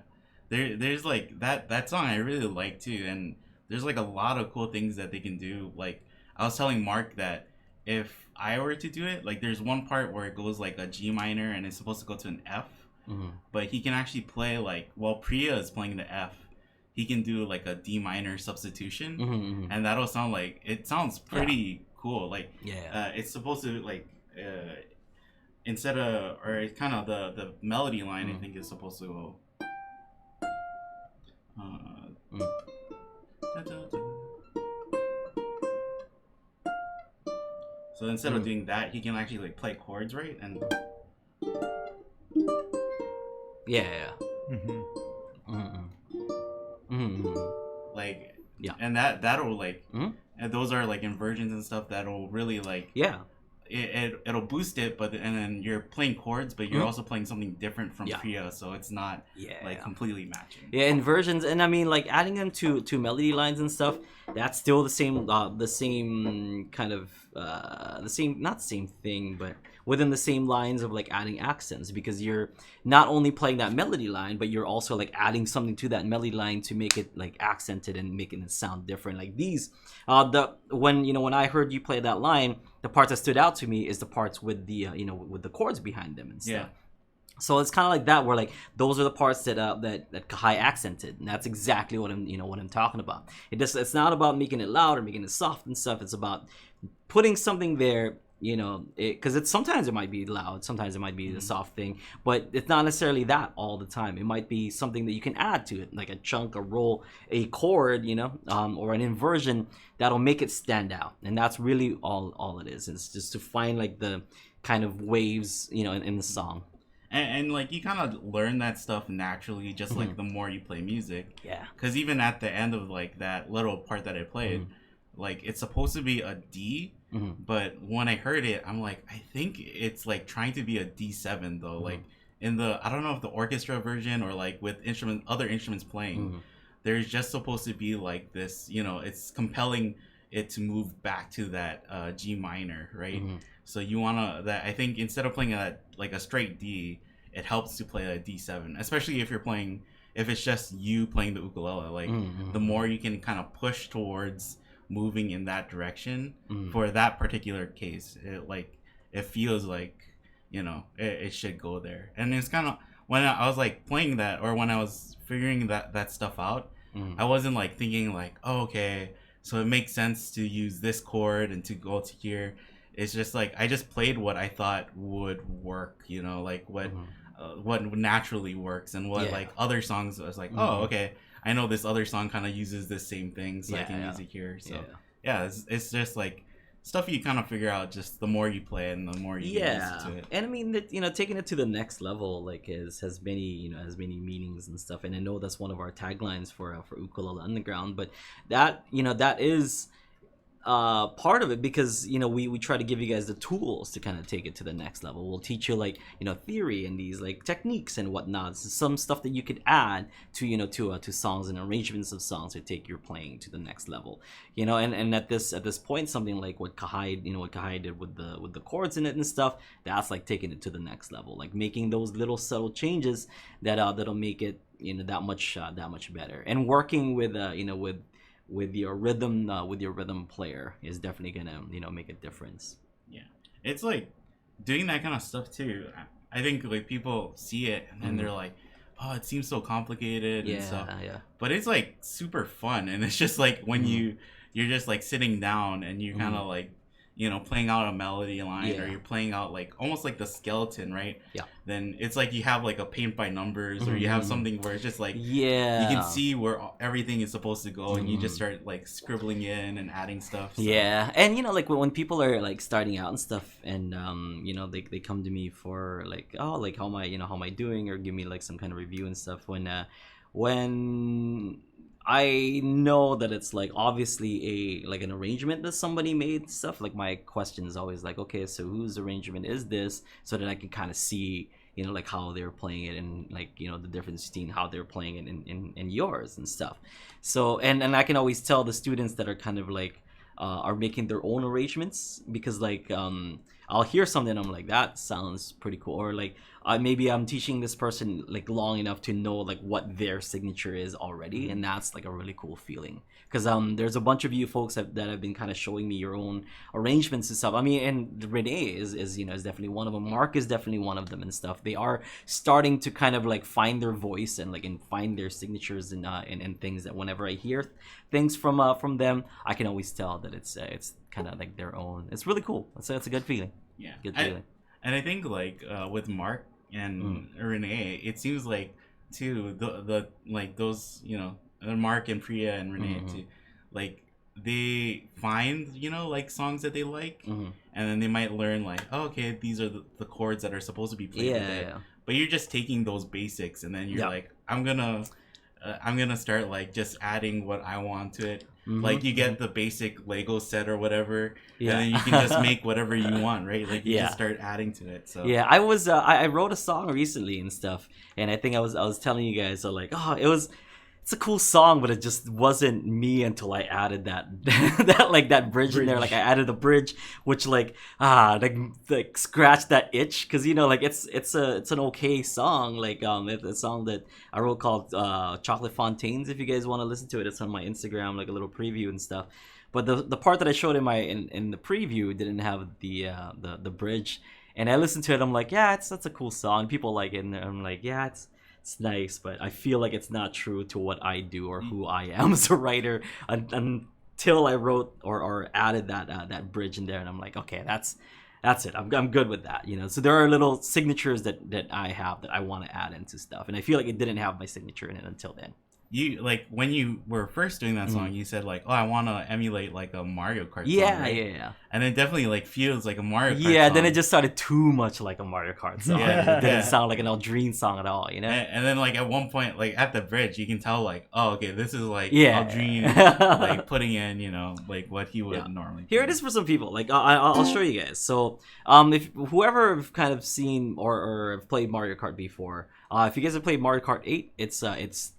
there's like that song I really like too, and there's like a lot of cool things that they can do. Like I was telling Mark that if I were to do it, like there's one part where it goes like a G minor and it's supposed to go to an F, but he can actually play like, while Priya is playing the F, he can do like a D minor substitution, and that'll sound like, it sounds pretty cool. Like it's supposed to like instead of, or it's kind of the melody line, I think is supposed to go so instead of doing that, he can actually like play chords, right? And like and that'll like and those are like inversions and stuff that'll really like it'll boost it, but and then you're playing chords, but you're also playing something different from Priya, so it's not like completely matching. Inversions, and I mean like adding them to melody lines and stuff, that's still the same kind of the same, not the same thing, but within the same lines of like adding accents, because you're not only playing that melody line, but you're also like adding something to that melody line to make it like accented and making it sound different. Like these when I heard you play that line, the parts that stood out to me is the parts with the with the chords behind them and stuff. So it's kind of like that, where like those are the parts that that Kahai accented, and that's exactly what I'm talking about. It's not about making it loud or making it soft and stuff. It's about putting something there, because it's sometimes it might be loud, sometimes it might be the soft thing, but it's not necessarily that all the time. It might be something that you can add to it, like a chunk, a roll, a chord, or an inversion that'll make it stand out. And that's really all it is. It's just to find like the kind of waves, in the song. And like you kind of learn that stuff naturally, just like the more you play music. Yeah. Because even at the end of like that little part that I played, like it's supposed to be a D, but when I heard it, I'm like, I think it's like trying to be a D7 though. Like in I don't know if the orchestra version or like with other instruments playing, there's just supposed to be like this, it's compelling it to move back to that G minor, right? So you wanna I think instead of playing like a straight D, it helps to play a D7, especially if it's just you playing the ukulele. Like the more you can kind of push towards moving in that direction for that particular case, it feels like it should go there. And it's kind of when I was like playing that, or when I was figuring that stuff out, I wasn't like thinking like, oh, okay, so it makes sense to use this chord and to go to here. It's just like I just played what I thought would work, like what naturally works, and what like other songs I was like, oh, okay, I know this other song kind of uses the same thing, so I can use it here. So it's just like stuff you kind of figure out just the more you play and the more you get used to it. And I mean, taking it to the next level like has many meanings and stuff. And I know that's one of our taglines for Ukulele Underground, but that that is part of it, because we try to give you guys the tools to kind of take it to the next level. We'll teach you like theory and these like techniques and whatnot, some stuff that you could add to to songs and arrangements of songs to take your playing to the next level. And at this point, something like what Kahai did with the chords in it and stuff, that's like taking it to the next level, like making those little subtle changes that'll make it that much better. And working with your rhythm player is definitely gonna make a difference. Yeah, it's like doing that kind of stuff too. I think like people see it and they're like, oh, it seems so complicated and stuff. Yeah. But it's like super fun, and it's just like when you're just like sitting down and you're kind of like playing out a melody line, or you're playing out like almost like the skeleton, right? Yeah. Then it's like you have like a paint by numbers, or you have something where it's just like you can see where everything is supposed to go, and you just start like scribbling in and adding stuff. So. Yeah, and like when people are like starting out and stuff, and they come to me for like, oh, like how am I doing, or give me like some kind of review and stuff. When I know that it's like obviously an arrangement that somebody made stuff, like my question is always like, okay, so whose arrangement is this, so that I can kind of see like how they're playing it, and like the difference between how they're playing it in yours and stuff. So and I can always tell the students that are kind of like are making their own arrangements, because like I'll hear something and I'm like, that sounds pretty cool, or like maybe I'm teaching this person like long enough to know like what their signature is already, and that's like a really cool feeling, because there's a bunch of you folks that have been kind of showing me your own arrangements and stuff. I mean, and Renee is definitely one of them. Mark is definitely one of them and stuff. They are starting to kind of like find their voice and find their signatures and things that whenever I hear things from them, I can always tell that it's kind of like their own. It's really cool. It's a good feeling. Yeah, good feeling. And I think like with Mark and Renee, it seems like too the like those Mark and Priya and Renee too, like they find like songs that they like, and then they might learn like, oh, okay, these are the chords that are supposed to be played today. But you're just taking those basics, and then you're like, I'm gonna start like just adding what I want to it. Like you get the basic Lego set or whatever, and then you can just make whatever you want, right? Like you just start adding to it. So I was I wrote a song recently and stuff, and I think I was telling you guys, so like, oh, it's a cool song, but it just wasn't me until I added that bridge in there. Like I added a bridge, which like scratched that itch, because like it's an okay song. Like it's a song that I wrote called Chocolate Fontaines. If you guys want to listen to it, it's on my Instagram, like a little preview and stuff. But the part that I showed in the preview didn't have the bridge. And I listened to it. I'm like, yeah, that's a cool song. People like it. And I'm like, yeah, it's nice, but I feel like it's not true to what I do or who I am as a writer until I wrote or added that bridge in there. And I'm like, okay, that's it. I'm good with that, So there are little signatures that I have that I want to add into stuff, and I feel like it didn't have my signature in it until then. You like when you were first doing that song, you said like, "Oh, I want to emulate like a Mario Kart song." Yeah, right? yeah. And it definitely like feels like a Mario Kart Yeah, song. then it just started too much like a Mario Kart song. Yeah. It didn't sound like an Aldrine song at all, And then like at one point, like at the bridge, you can tell like, oh, okay, this is like Yeah. Aldrine like putting in, like what he would normally. Here it is for some people. Like I'll show you guys. So if whoever have kind of seen or have played Mario Kart before, if you guys have played Mario Kart 8, it's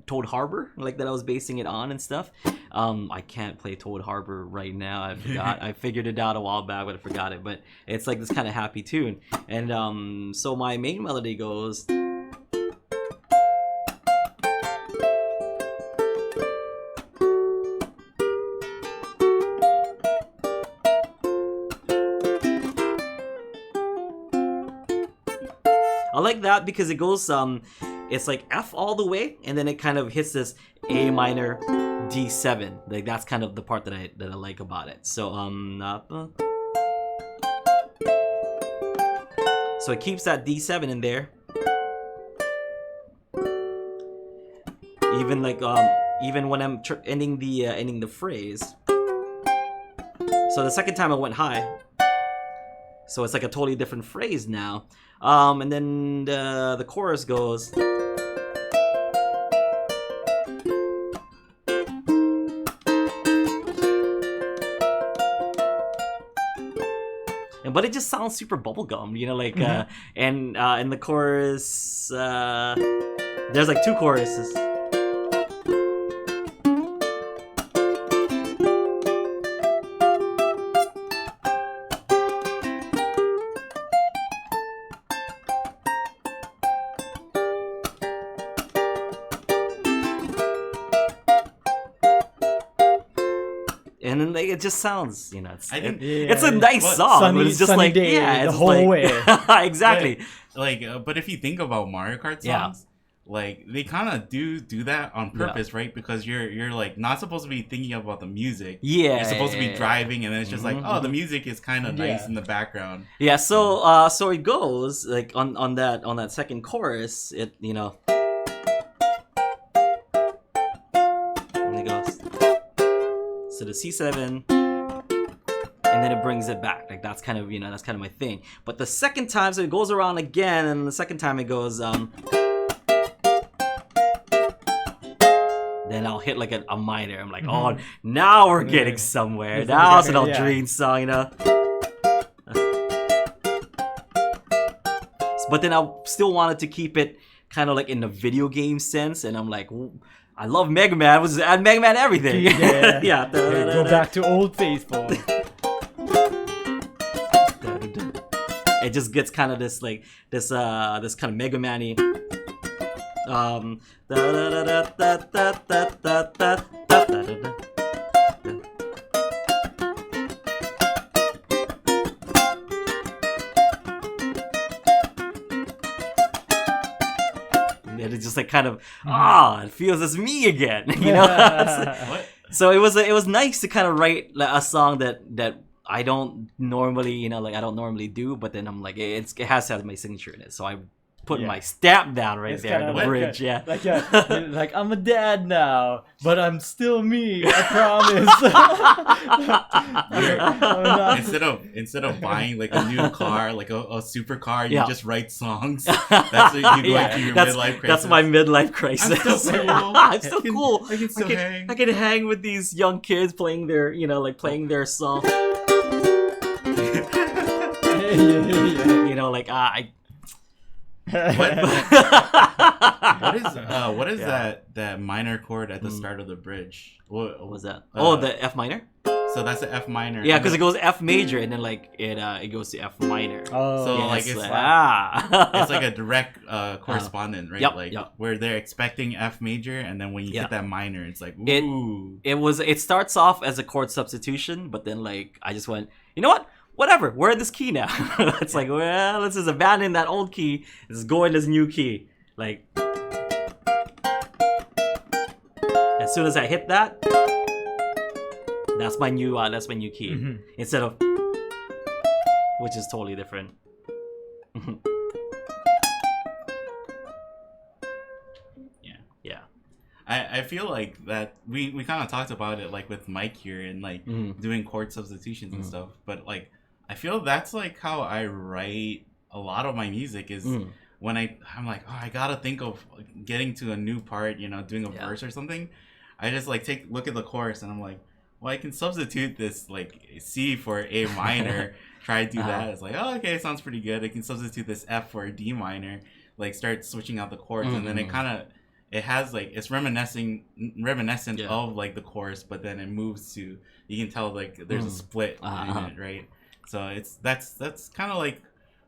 Toad Harbor, like that I was basing it on and stuff. I can't play Toad Harbor right now. I forgot. I figured it out a while back, but I forgot it. But it's like this kind of happy tune. And so my main melody goes. I like that because it goes it's like F all the way, and then it kind of hits this A minor D7. Like that's kind of the part that I like about it. So so it keeps that D7 in there. Even like even when I'm ending the phrase. So the second time I went high. So it's like a totally different phrase now. And then the chorus goes. But it just sounds super bubblegum, like, and in the chorus, there's like two choruses. And then it just sounds, it's a nice song, but it's just like, day, yeah, the it's whole like, way. Exactly. But if you think about Mario Kart songs, like they kind of do that on purpose, right? Because you're like not supposed to be thinking about the music. Yeah, you're supposed to be driving, and then it's just like, oh, the music is kind of nice in the background. Yeah, so so it goes like on that second chorus, it and it goes. So the C7, and then it brings it back. Like that's kind of my thing. But the second time, so it goes around again, and the second time it goes then I'll hit like a minor. I'm like, oh, now we're getting somewhere. It's now like, it's an Aldrine song, But then I still wanted to keep it kind of like in the video game sense, and I'm like, I love Mega Man. Was add Mega Man everything. Yeah. Yeah. Go back to Old Faithful. It just gets kind of this kind of Mega Man-y. And it's just like kind of it feels as me again, So it was nice to kind of write a song that I don't normally I don't normally do, but then I'm like it has to have my signature in it, so I put my stamp down right there in the bridge. Like I'm a dad now, but I'm still me. I promise. Instead of buying like a new car, like a supercar, you just write songs. That's what you go into your midlife crisis. That's my midlife crisis. I'm still cool. I'm still cool. I can still hang. I can hang with these young kids playing their playing their song. What is that minor chord at the start of the bridge? What was that? The F minor. So that's the F minor. Yeah, because it goes F major and then it goes to F minor. Oh, so yes, it's like a direct correspondent, right? Where they're expecting F major, and then when you hit that minor, it's like ooh. It starts off as a chord substitution, but then I just went, you know what? whatever, we're in this key now. It's like, well, let's just abandon that old key. Let's go in this new key. Like, as soon as I hit that, that's my new key. Instead of, which is totally different. Yeah. I feel like that we kind of talked about it like with Mike here and like doing chord substitutions and stuff, but like I feel that's like how I write a lot of my music is when I'm like, oh, I gotta think of getting to a new part, you know, doing a verse or something. I just like look at the chorus and I'm like, well, I can substitute this like C for A minor. Try to do that. It's like, oh, okay, sounds pretty good. I can substitute this F for a D minor. Like start switching out the chords, and then it has like it's reminiscent of like the chorus, but then it moves to, you can tell like there's a split in it, right? So that's kind of like,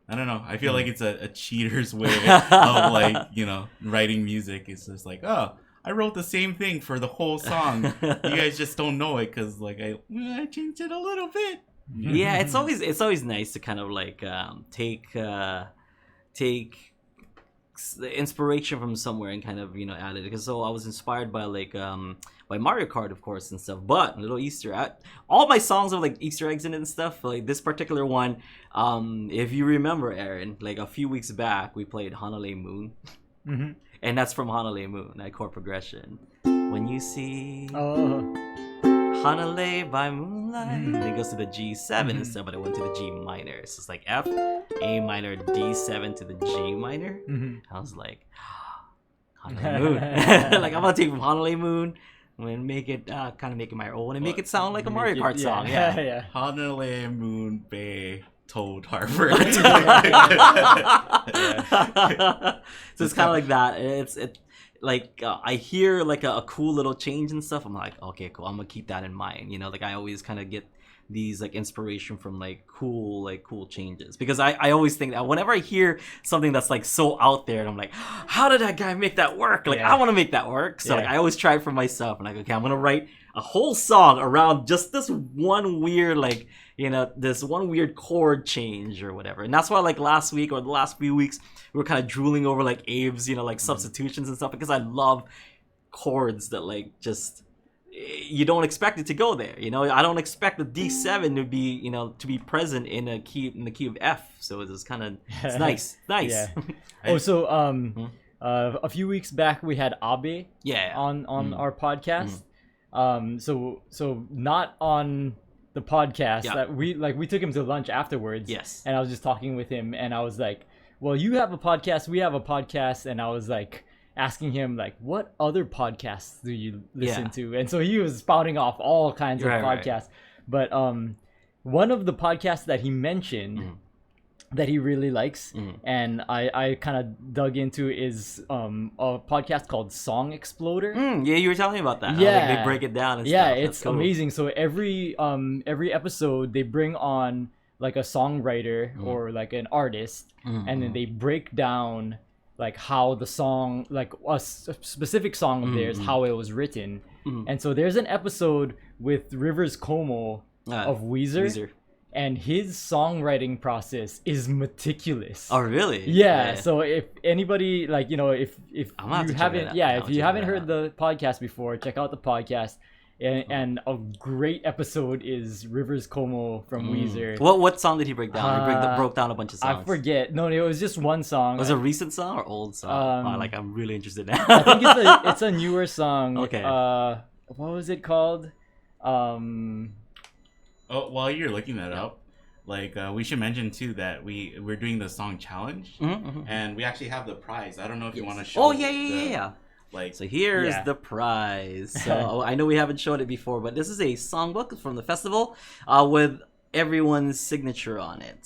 I don't know. I feel like it's a cheater's way of like, you know, writing music. It's just like, oh, I wrote the same thing for the whole song. You guys just don't know it because like I changed it a little bit. Yeah, it's always nice to kind of like take the inspiration from somewhere and kind of, you know, add it. Because so I was inspired by like by Mario Kart, of course, and stuff. But a little Easter egg. All my songs have like Easter eggs in it and stuff. Like this particular one, if you remember, Aaron, like a few weeks back, we played Hanalei Moon, and that's from Hanalei Moon, that chord progression. When you see Hanalei by moonlight, and it goes to the G7 and stuff, but I went to the G minor. So it's like F, A minor, D7 to the G minor. I was like, Hanalei Moon. Like I'm gonna take from Hanalei Moon and make it kind of make it my own and make it sound like a Mario Kart song. Yeah. Hanalei Moon Bay Toad Harbor. So it's kind of like that. It's like I hear like a cool little change and stuff. I'm like, okay, cool. I'm gonna keep that in mind. You know, like I always kind of get these like inspiration from like cool changes, because I always think that whenever I hear something that's like so out there, and I'm like, how did that guy make that work? Like I want to make that work. So like I always try it for myself. And like, okay, I'm gonna write a whole song around just this one weird like, you know, this one weird chord change or whatever. And that's why like last week or the last few weeks we were kind of drooling over like Abe's, you know, like substitutions and stuff, because I love chords that like just you don't expect it to go there. You know, I don't expect the D7 to be, you know, to be present in the key of F. So it's kind of it's nice. Yeah. So a few weeks back we had Abe on our podcast. So not on the podcast that we took him to lunch afterwards. Yes. And I was just talking with him and I was like, well, you have a podcast, we have a podcast, and I was like asking him like, what other podcasts do you listen to? And so he was spouting off all kinds of podcasts. But one of the podcasts that he mentioned that he really likes and I kind of dug into is a podcast called Song Exploder. Yeah, you were telling me about that. Yeah, like they break it down and stuff. It's cool. Amazing. So every episode they bring on like a songwriter or like an artist, and then they break down like how the song, like a specific song of theirs, how it was written. And so there's an episode with Rivers Como of Weezer. And his songwriting process is meticulous. Oh, really? Yeah. So if anybody, like, you know, if you haven't, if you haven't heard the podcast before, check out the podcast. And a great episode is Rivers Como from Weezer. What song did he break down? He broke down a bunch of songs. I forget. No, it was just one song. Was it a recent song or old song? Like, I'm really interested now. I think it's a newer song. Okay. What was it called? Oh, while you're looking that up, like we should mention too that we're doing the song challenge, and we actually have the prize. I don't know if you want to show. Oh yeah. Like, so here's the prize. So I know we haven't shown it before, but this is a songbook from the festival with everyone's signature on it.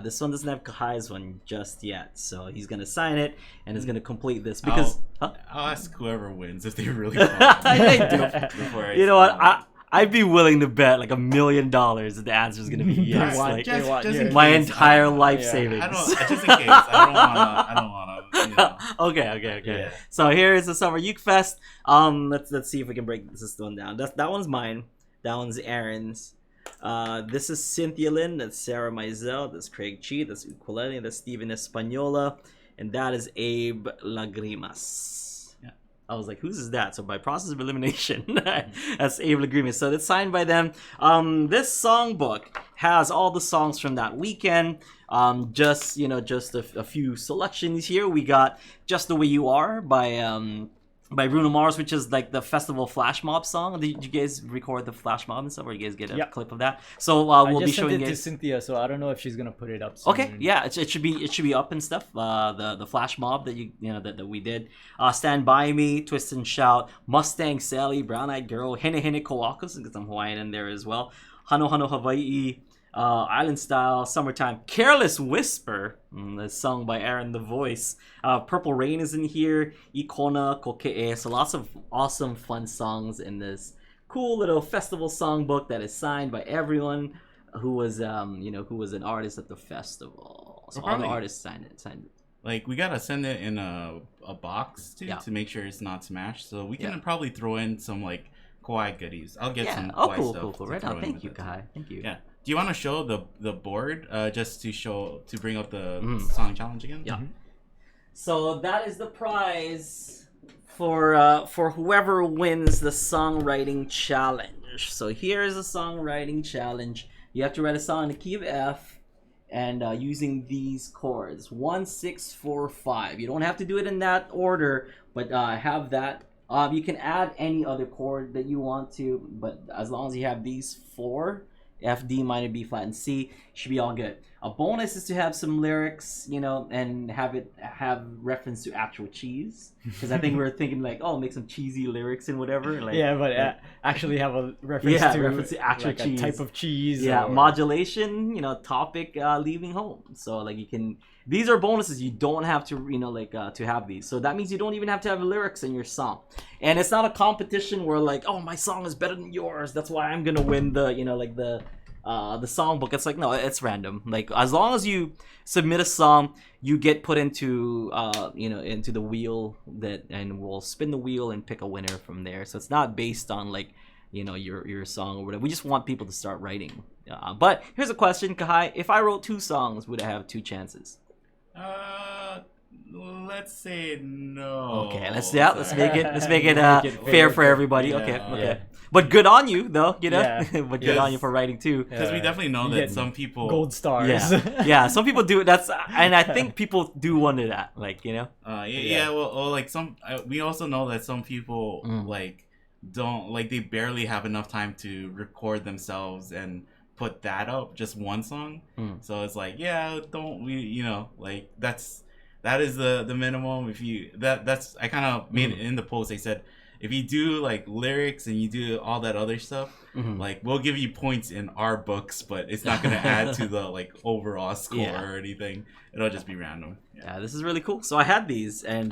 This one doesn't have Kahai's one just yet, so he's gonna sign it and is gonna complete this because I'll ask whoever wins if they really want. They do. You know what? I'd be willing to bet like $1 million that the answer is gonna be yes. Just my entire life savings. Just in case. I don't wanna. You know. Okay. Yeah. So here is the Summer Uke Fest. Let's see if we can break this one down. That one's mine. That one's Aaron's. This is Cynthia Lynn. That's Sarah Mizell. That's Craig Chi. That's Ukulele. That's Steven Espanola. And that is Abe Lagrimas. Yeah. I was like, whose is that? So by process of elimination, that's Abe Lagrimas. So it's signed by them. This songbook has all the songs from that weekend. Just a few selections here. We got Just the Way You Are by Bruno Mars, which is like the festival flash mob song. Did you guys record the flash mob and stuff, or you guys get a clip of that? So we'll be showing it you to Cynthia, so I don't know if she's gonna put it up soon. Okay, yeah, it should be up and stuff. The flash mob that we did. Stand By Me, Twist and Shout, Mustang Sally, Brown Eyed Girl, Hene Hene Koakus, and get some Hawaiian in there as well. Hano Hano Hawaii. Island Style, Summertime, Careless Whisper, that's sung by Aaron the Voice. Purple Rain is in here, Ikona, Kokee. So lots of awesome, fun songs in this cool little festival songbook that is signed by everyone who was an artist at the festival. So all the artists signed it. Like, we gotta send it in a box too, to make sure it's not smashed. So we can probably throw in some like kawaii goodies. I'll get some kawaii stuff. Cool. Right on. Thank you, Kai. Thank you. Yeah. Do you want to show the board just to bring up the song challenge again? Yeah. So that is the prize for whoever wins the songwriting challenge. So here is a songwriting challenge. You have to write a song in the key of F and using these chords 1, 6, 4, 5. You don't have to do it in that order, but have that. You can add any other chord that you want to, but as long as you have these 4. F, D minor, B flat, and C should be all good. A bonus is to have some lyrics, and have reference to actual cheese. Because I think we were thinking like, make some cheesy lyrics and whatever. Like, actually have a reference to actual like cheese. A type of cheese. Yeah, modulation. Topic, leaving home. So like you can. These are bonuses. You don't have to, to have these. So that means you don't even have to have lyrics in your song. And it's not a competition where like, my song is better than yours. That's why I'm gonna win the, the songbook. It's like, no, it's random. Like as long as you submit a song, you get put into, into the wheel and we'll spin the wheel and pick a winner from there. So it's not based on like, your song or whatever. We just want people to start writing. But here's a question, Kahai. If I wrote 2 songs, would I have 2 chances? Let's say no. Okay, let's make it fair for everybody. Yeah, okay. Yeah. But good on you, though. But good on you for writing too. Because we definitely know that some people gold stars. Yeah. Some people do it. And I think people do wonder that, like Well, like we also know that some people like don't like they barely have enough time to record themselves and put that up, just one song. So it's like, don't we, like that is the minimum. If you that's I kind of made it in the post. I said if you do like lyrics and you do all that other stuff, like we'll give you points in our books, but it's not gonna add to the like overall score or anything. It'll just be random. Yeah, this is really cool. So I had these, and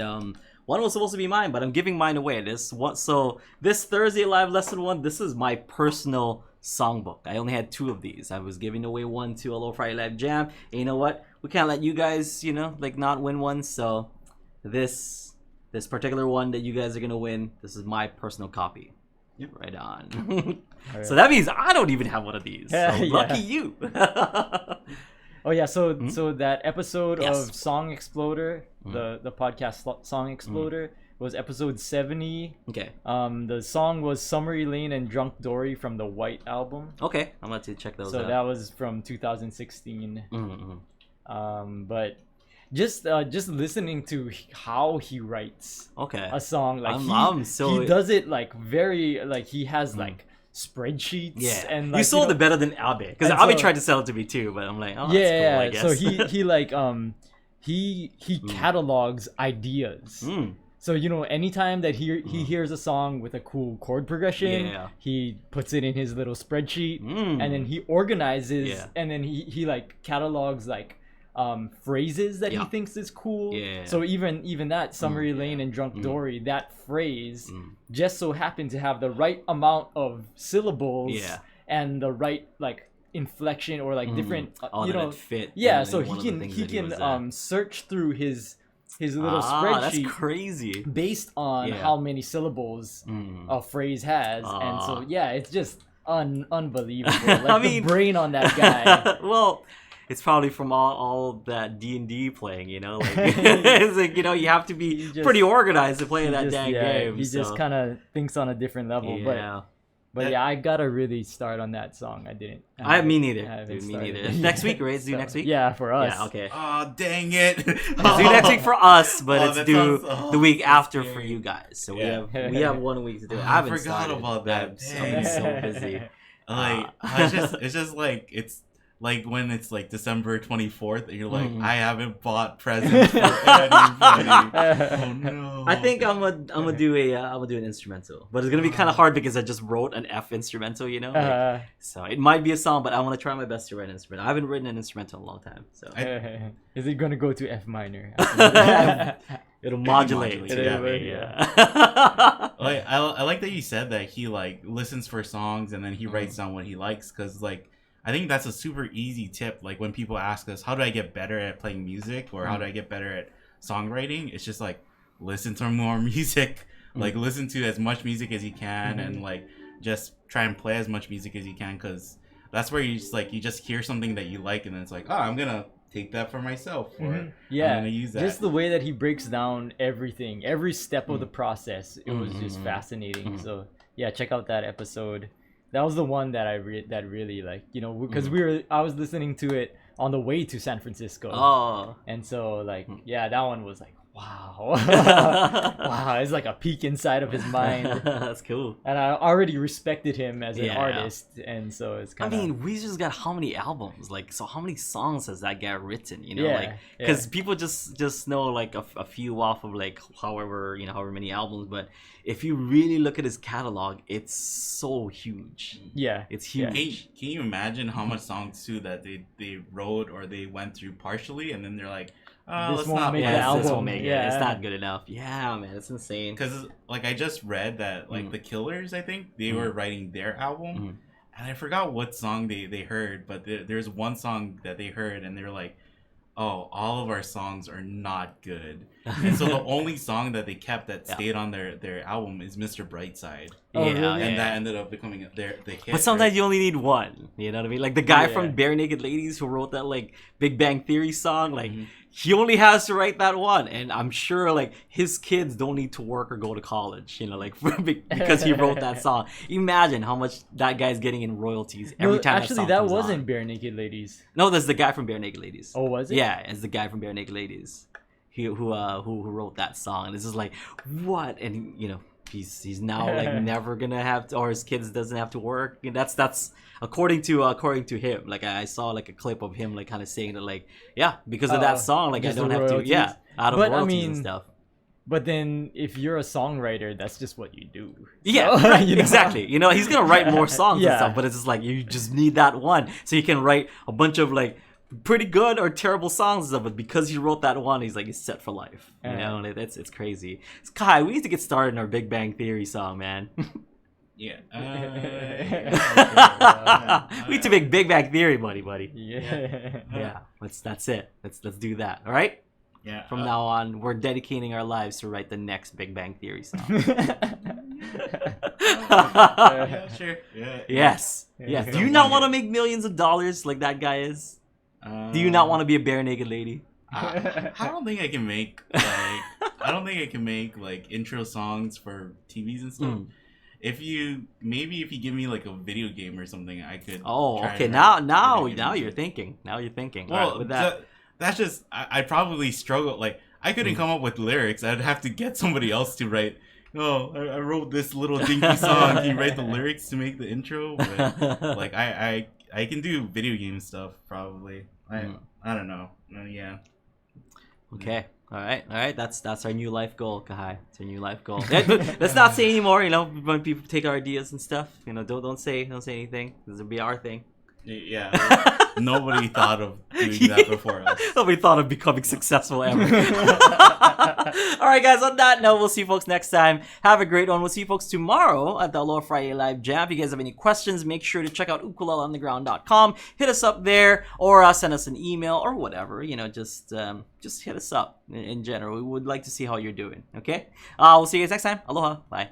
one was supposed to be mine, but I'm giving mine away. So this Thursday live lesson 1, this is my personal songbook. I only had 2 of these. I was giving away one to Aloha Friday Live Jam. And you know what? We can't let you guys, not win one. So this particular one that you guys are gonna win, this is my personal copy. Yep. Right on. Right. So that means I don't even have one of these. So lucky you. So that episode of Song Exploder, the podcast Song Exploder, was episode 70. Okay. The song was Summery Lane and Drunk Dory from the White album. Okay, I'm going to check those out. So that was from 2016. But just listening to how he writes a song, like he does it like very like he has like spreadsheets and like, you sold it better than Abe, because Abe tried to sell it to me too, but I'm like, that's cool, I guess. So he like he catalogs ideas. So anytime that he hears a song with a cool chord progression, he puts it in his little spreadsheet, and then he organizes, and then he like catalogs like phrases that he thinks is cool. So even that Summery Lane and Drunk Dory, that phrase just so happened to have the right amount of syllables and the right like inflection or like different fit. So he can search through his little spreadsheet. That's crazy. Based on how many syllables a phrase has, and so it's just unbelievable. Like the brain on that guy. Well, it's probably from all that D&D playing, you know. Like, it's like, you know, you have to be pretty organized to play that dang game. He just kind of thinks on a different level. Yeah. But yeah, I gotta really start on that song. I didn't. Me neither. Dude, me neither. Next week, right? It's due next week? Yeah, for us. Yeah, okay. Oh, dang it. It's due next week for us, but it's due the week after for you guys. So we have 1 week to do it. I haven't forgot about that. I'm so busy. Like, it's just like, it's like when it's like December 24th and you're like, I haven't bought presents for anybody. Oh no. I think I'm gonna do an instrumental, but it's gonna be kind of hard because I just wrote an F instrumental, you know. Like, so it might be a song, but I want to try my best to write an instrumental. I haven't written an instrumental in a long time. So is it gonna go to F minor? It'll modulate. Yeah. Like I like that you said that he like listens for songs and then he writes down what he likes, because like I think that's a super easy tip. Like when people ask us, how do I get better at playing music, or how do I get better at songwriting? It's just like, listen to more music, like listen to as much music as you can, and like just try and play as much music as you can, because that's where you just hear something that you like, and then it's like, oh, I'm gonna take that for myself, or I'm gonna use that. Just the way that he breaks down everything, every step of the process, it was just fascinating. So yeah, check out that episode. That was the one that that really, like, you know, because I was listening to it on the way to San Francisco. Oh. And so like, yeah, that one was like, wow. Wow, it's like a peek inside of his mind. That's cool. And I already respected him as an artist, and so it's kind of... I mean, Weezer's got how many albums? Like, so how many songs has that guy written, you know? Like, because people just know, like, a few off of, like, however many albums, but if you really look at his catalog, it's so huge. Yeah. It's huge. Can you imagine how much songs, too, that they wrote or they went through partially, and then they're like, this won't make the album. This won't make it. It's not good enough. Yeah, man, it's insane. Because like I just read that like the Killers, I think they were writing their album, and I forgot what song they heard, but there's one song that they heard, and they're like, oh, all of our songs are not good. And so the only song that they kept that stayed on their album is Mr. Brightside. Really? And that ended up becoming the hit. But sometimes you only need one. You know what I mean? Like the guy from Bare Naked Ladies who wrote that like Big Bang Theory song, like he only has to write that one. And I'm sure like his kids don't need to work or go to college, you know, like because he wrote that song. Imagine how much that guy's getting in royalties every time actually, that song that comes wasn't on. Bare Naked Ladies. No, that's the guy from Bare Naked Ladies. Oh, was it? Yeah, it's the guy from Bare Naked Ladies who wrote that song. And it's just like, what? And you know, he's now like never gonna have to, or his kids doesn't have to work. And that's according to him. Like I saw like a clip of him like kind of saying that like, yeah, because of that song, like I don't have to, out of royalties and stuff. But then if you're a songwriter, that's just what you do. Yeah, so, right, exactly. You know, he's gonna write more songs and stuff, but it's just like you just need that one, so you can write a bunch of like pretty good or terrible songs and stuff. But because he wrote that one, he's like he's set for life. You know, and it's crazy. Kai, we need to get started in our Big Bang Theory song, man. Yeah. We need to make Big Bang Theory, buddy. Yeah. That's it. Let's do that. All right. Yeah. From now on, we're dedicating our lives to write the next Big Bang Theory song. Yeah, sure. Yeah. Yes. Do you not want to make millions of dollars like that guy is? Do you not want to be a bare naked lady? I don't think I can make like intro songs for TVs and stuff. If you give me like a video game or something, I could. Oh, okay. Now you're thinking. Well, right, with that. That's just I probably struggle. Like I couldn't come up with lyrics. I'd have to get somebody else to write. Oh, I wrote this little dinky song. Can you write the lyrics to make the intro? But like I can do video game stuff probably. I don't know. Yeah. Okay. All right. That's our new life goal, Kahai. It's our new life goal. Let's not say anymore. You know, when people take our ideas and stuff. You know, don't say anything. This will be our thing. Yeah. Nobody thought of doing that before us. Nobody thought of becoming successful ever. All right, guys. On that note, we'll see you folks next time. Have a great one. We'll see you folks tomorrow at the Aloha Friday Live Jam. If you guys have any questions, make sure to check out ukuleleontheground.com. Hit us up there, or send us an email or whatever. You know, just hit us up in general. We would like to see how you're doing. Okay. We'll see you guys next time. Aloha. Bye.